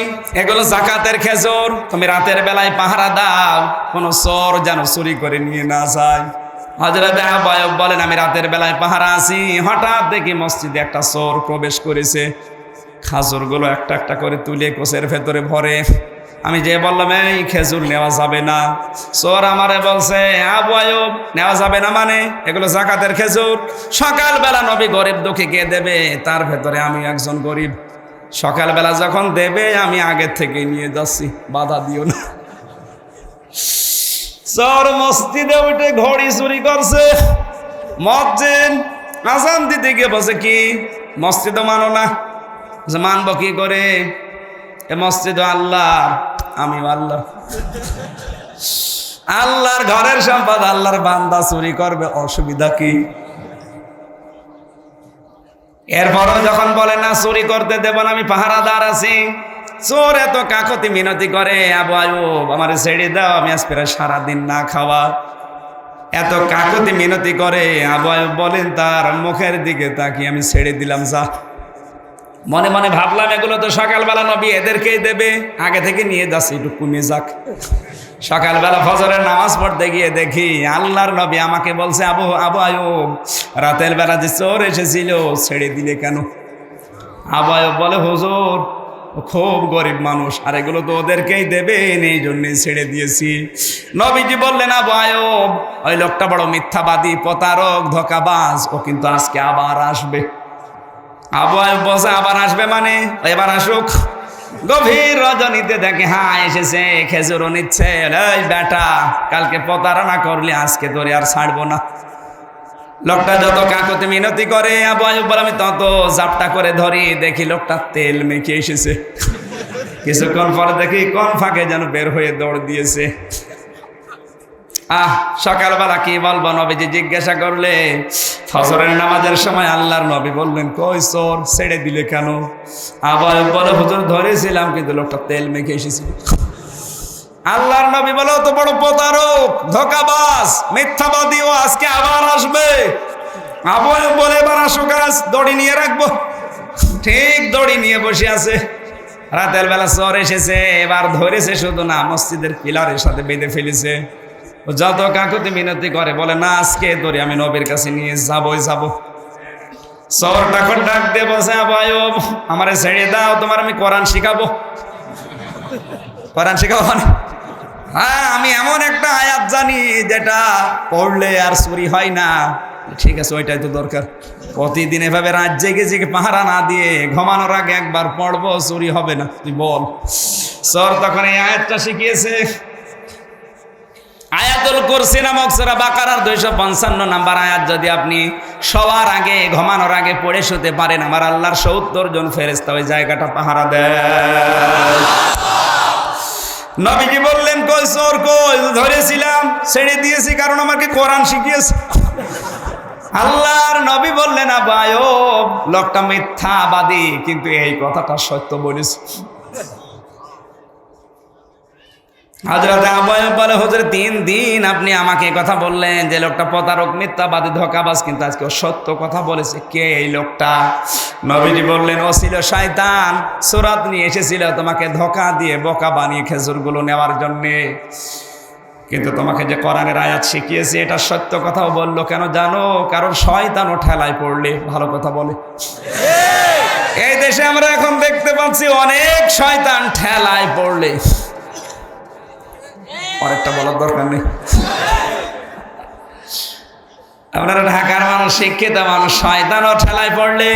এগুলো যাকাতের খেজুর, তুমি রাতের বেলায় পাহারা দাও, কোনো চোর যেন চুরি করে নিয়ে না যায়। হযরতে আবু আয়ুব বলেন, আমি রাতের বেলায় পাহারা আছি, হঠাৎ দেখি মসজিদে একটা চোর প্রবেশ করেছে, খাজুরগুলো একটা একটা করে তুলে কোষের ভেতরে ভরে। আমি যে বললাম এই খেজুর নেওয়া যাবে না, চোর আমারে বলছে, আবু আয়ুব নেওয়া যাবে না মানে এগুলো যাকাতের খেজুর। সকালবেলা নবী গরিব দুঃখীকে দেবে, তার ভেতরে আমি একজন গরিব, সকালবেলা যখন দেবে আমি আগের থেকে নিয়ে যাচ্ছি, বাধা দিও না। চোর মসজিদে উঠে ঘড়ি চুরি করছে, মসজিদ আজান দিতে গিয়ে বসে কি মসজিদও মানো না? মানব কি করে? এ মসজিদ আল্লাহ, আমি আল্লাহ, আল্লাহর ঘরের সম্পদ আল্লাহর বান্দা চুরি করবে, অসুবিধা কি? এরপরও যখন বলে না চুরি করতে দেব না, আমি পাহারাদার আছি, চোর এত কাকতি মিনতি করে, আবু আয়ুব আমার ছেড়ে দাও, আমি আজ প্রায় সারাদিন না খাওয়া। এত কাকতি মিনতি করে, আবু আয়ুব বলেন তার মুখের দিকে তাকিয়ে আমি ছেড়ে দিলাম, যা। মনে মনে ভাবলাম এগুলো তো সকালবেলা নবী এদেরকেই দেবে, আগে থেকে নিয়ে যাচ্ছে, একটু কমে যাক। সকালবেলা ফজরের নামাজ পড়তে গিয়ে দেখি আল্লাহর নবী আমাকে বলছে, আবু আয়ুব, রাতের বেলা যে চোর এসেছিল ছেড়ে দিলে কেন? আবু আয়ুব বলে, হুজুর খুব গরিব মানুষ, আর এগুলো তো ওদেরকেই দেবেন, এই জন্যই ছেড়ে দিয়েছি। নবীজি বললেন, আবু আয়ুব, ওই লোকটা বড় মিথ্যাবাদী, প্রতারক, ধোঁকাবাজ, ও কিন্তু আজকে আবার আসবে। আবু আয়ুব বসে, আবার আসবে মানে এবার আসুক। গভীর রজনীতে দেখে হ্যাঁ এসেছে, খেজুরও নিচ্ছে। এই বেটা, কালকে প্রতারণা করলে আজকে তোরে আর ছাড়বো না। লোকটা যত কাকতি মিনতি করে, আবু আয়ুব বলে আমি তত জাপটা করে ধরি, দেখি লোকটা তেল মেখে এসেছে। কিছুক্ষণ পরে দেখি কোন ফাঁকে যেন বের হয়ে দৌড় দিয়েছে। সকালবেলা কি বলবো, নবীজি জিজ্ঞাসা করলে ফজরের নামাজের সময় আল্লাহর নবী বললেন, কই চোর ছেড়ে দিলে কেন? আবার বলে, হুজুর ধরেছিলাম কিন্তু লোকটা তেল মেখে এসেছিল। আল্লাহর নবী বলে, তো বড় প্রতারক, ধোঁকাবাজ, মিথ্যাবাদী, ও আজকে আবার আসবে। আবার বলে, এবার আসো গাছ, দড়ি নিয়ে রাখবো। ঠিক দড়ি নিয়ে বসে আছে। রাতের বেলা চোর এসেছে, এবার ধরেছে শুধু না, মসজিদের পিলারের সাথে বেঁধে ফেলেছে। যত কাকুতি মিনতি করে বলে, না আজকে ধরে আমি নবীর কাছে নিয়ে যাবই যাব। চোর তখন ডাক দিয়ে বসে, আমারে ছেড়ে দাও, তোমার আমি কোরআন শিখাবো। কোরআন শিখাবো মানে? হ্যাঁ, আমি এমন একটা আয়াত জানি যেটা পড়লে আর চুরি হয় না। ঠিক আছে, ওইটাই তো দরকার। প্রতিদিন এভাবে রাত জেগে জেগে পাহারা না দিয়ে ঘুমানোর আগে একবার পড়বো, চুরি হবে না, তুই বল। চোর তখন এই আয়াতটা শিখিয়েছে। আয়াতুল কুরসি নামক সূরা বাকারার 255 নাম্বার আয়াত যদি আপনি সবার আগে ঘুমানোর আগে পড়ে শুতে পারেন, আমার আল্লাহর 70 জন ফেরেশতা ওই জায়গাটা পাহারা দেয়। নবীজি বললেন, কই চোর কই? ধরেছিলাম, ছেড়ে দিয়েছি, কারণ আমাকে কোরআন শিখিয়েছে। আল্লাহর নবী বললেন, আবু আয়ুব, লোকটা মিথ্যাবাদী, কিন্তু এই কথাটা সত্য বলেছে। হযরত আবু আয়ুব বলে, হুজুর 3 দিন আপনি আমাকে কথা বললেন যে লোকটা প্রতারক, মিথ্যাবাদী, ধোঁকাবাজ, কিন্তু আজকে ও সত্য কথা বলেছে। কে এই লোকটা? নবীজি বললেন, ও ছিল শয়তান, সূরাত নিয়ে এসেছিল তোমাকে ধোঁকা দিয়ে বোকা বানিয়ে খেজুরগুলো নেওয়ার জন্যে। কিন্তু তোমাকে যে কোরআনের আয়াত শিখিয়েছে এটা সত্য কথাও বললো। কেন জানো? কারণ শয়তানও ঠেলায় পড়লে ভালো কথা বলে। এই দেশে আমরা এখন দেখতে পাচ্ছি অনেক শয়তান ঠেলায় পড়লে, অনেকটা বলার দরকার নেই। আপনারা ঢাকার মানুষ, শিক্ষিত মানুষ, শয়তানও ঠেলায় পড়লে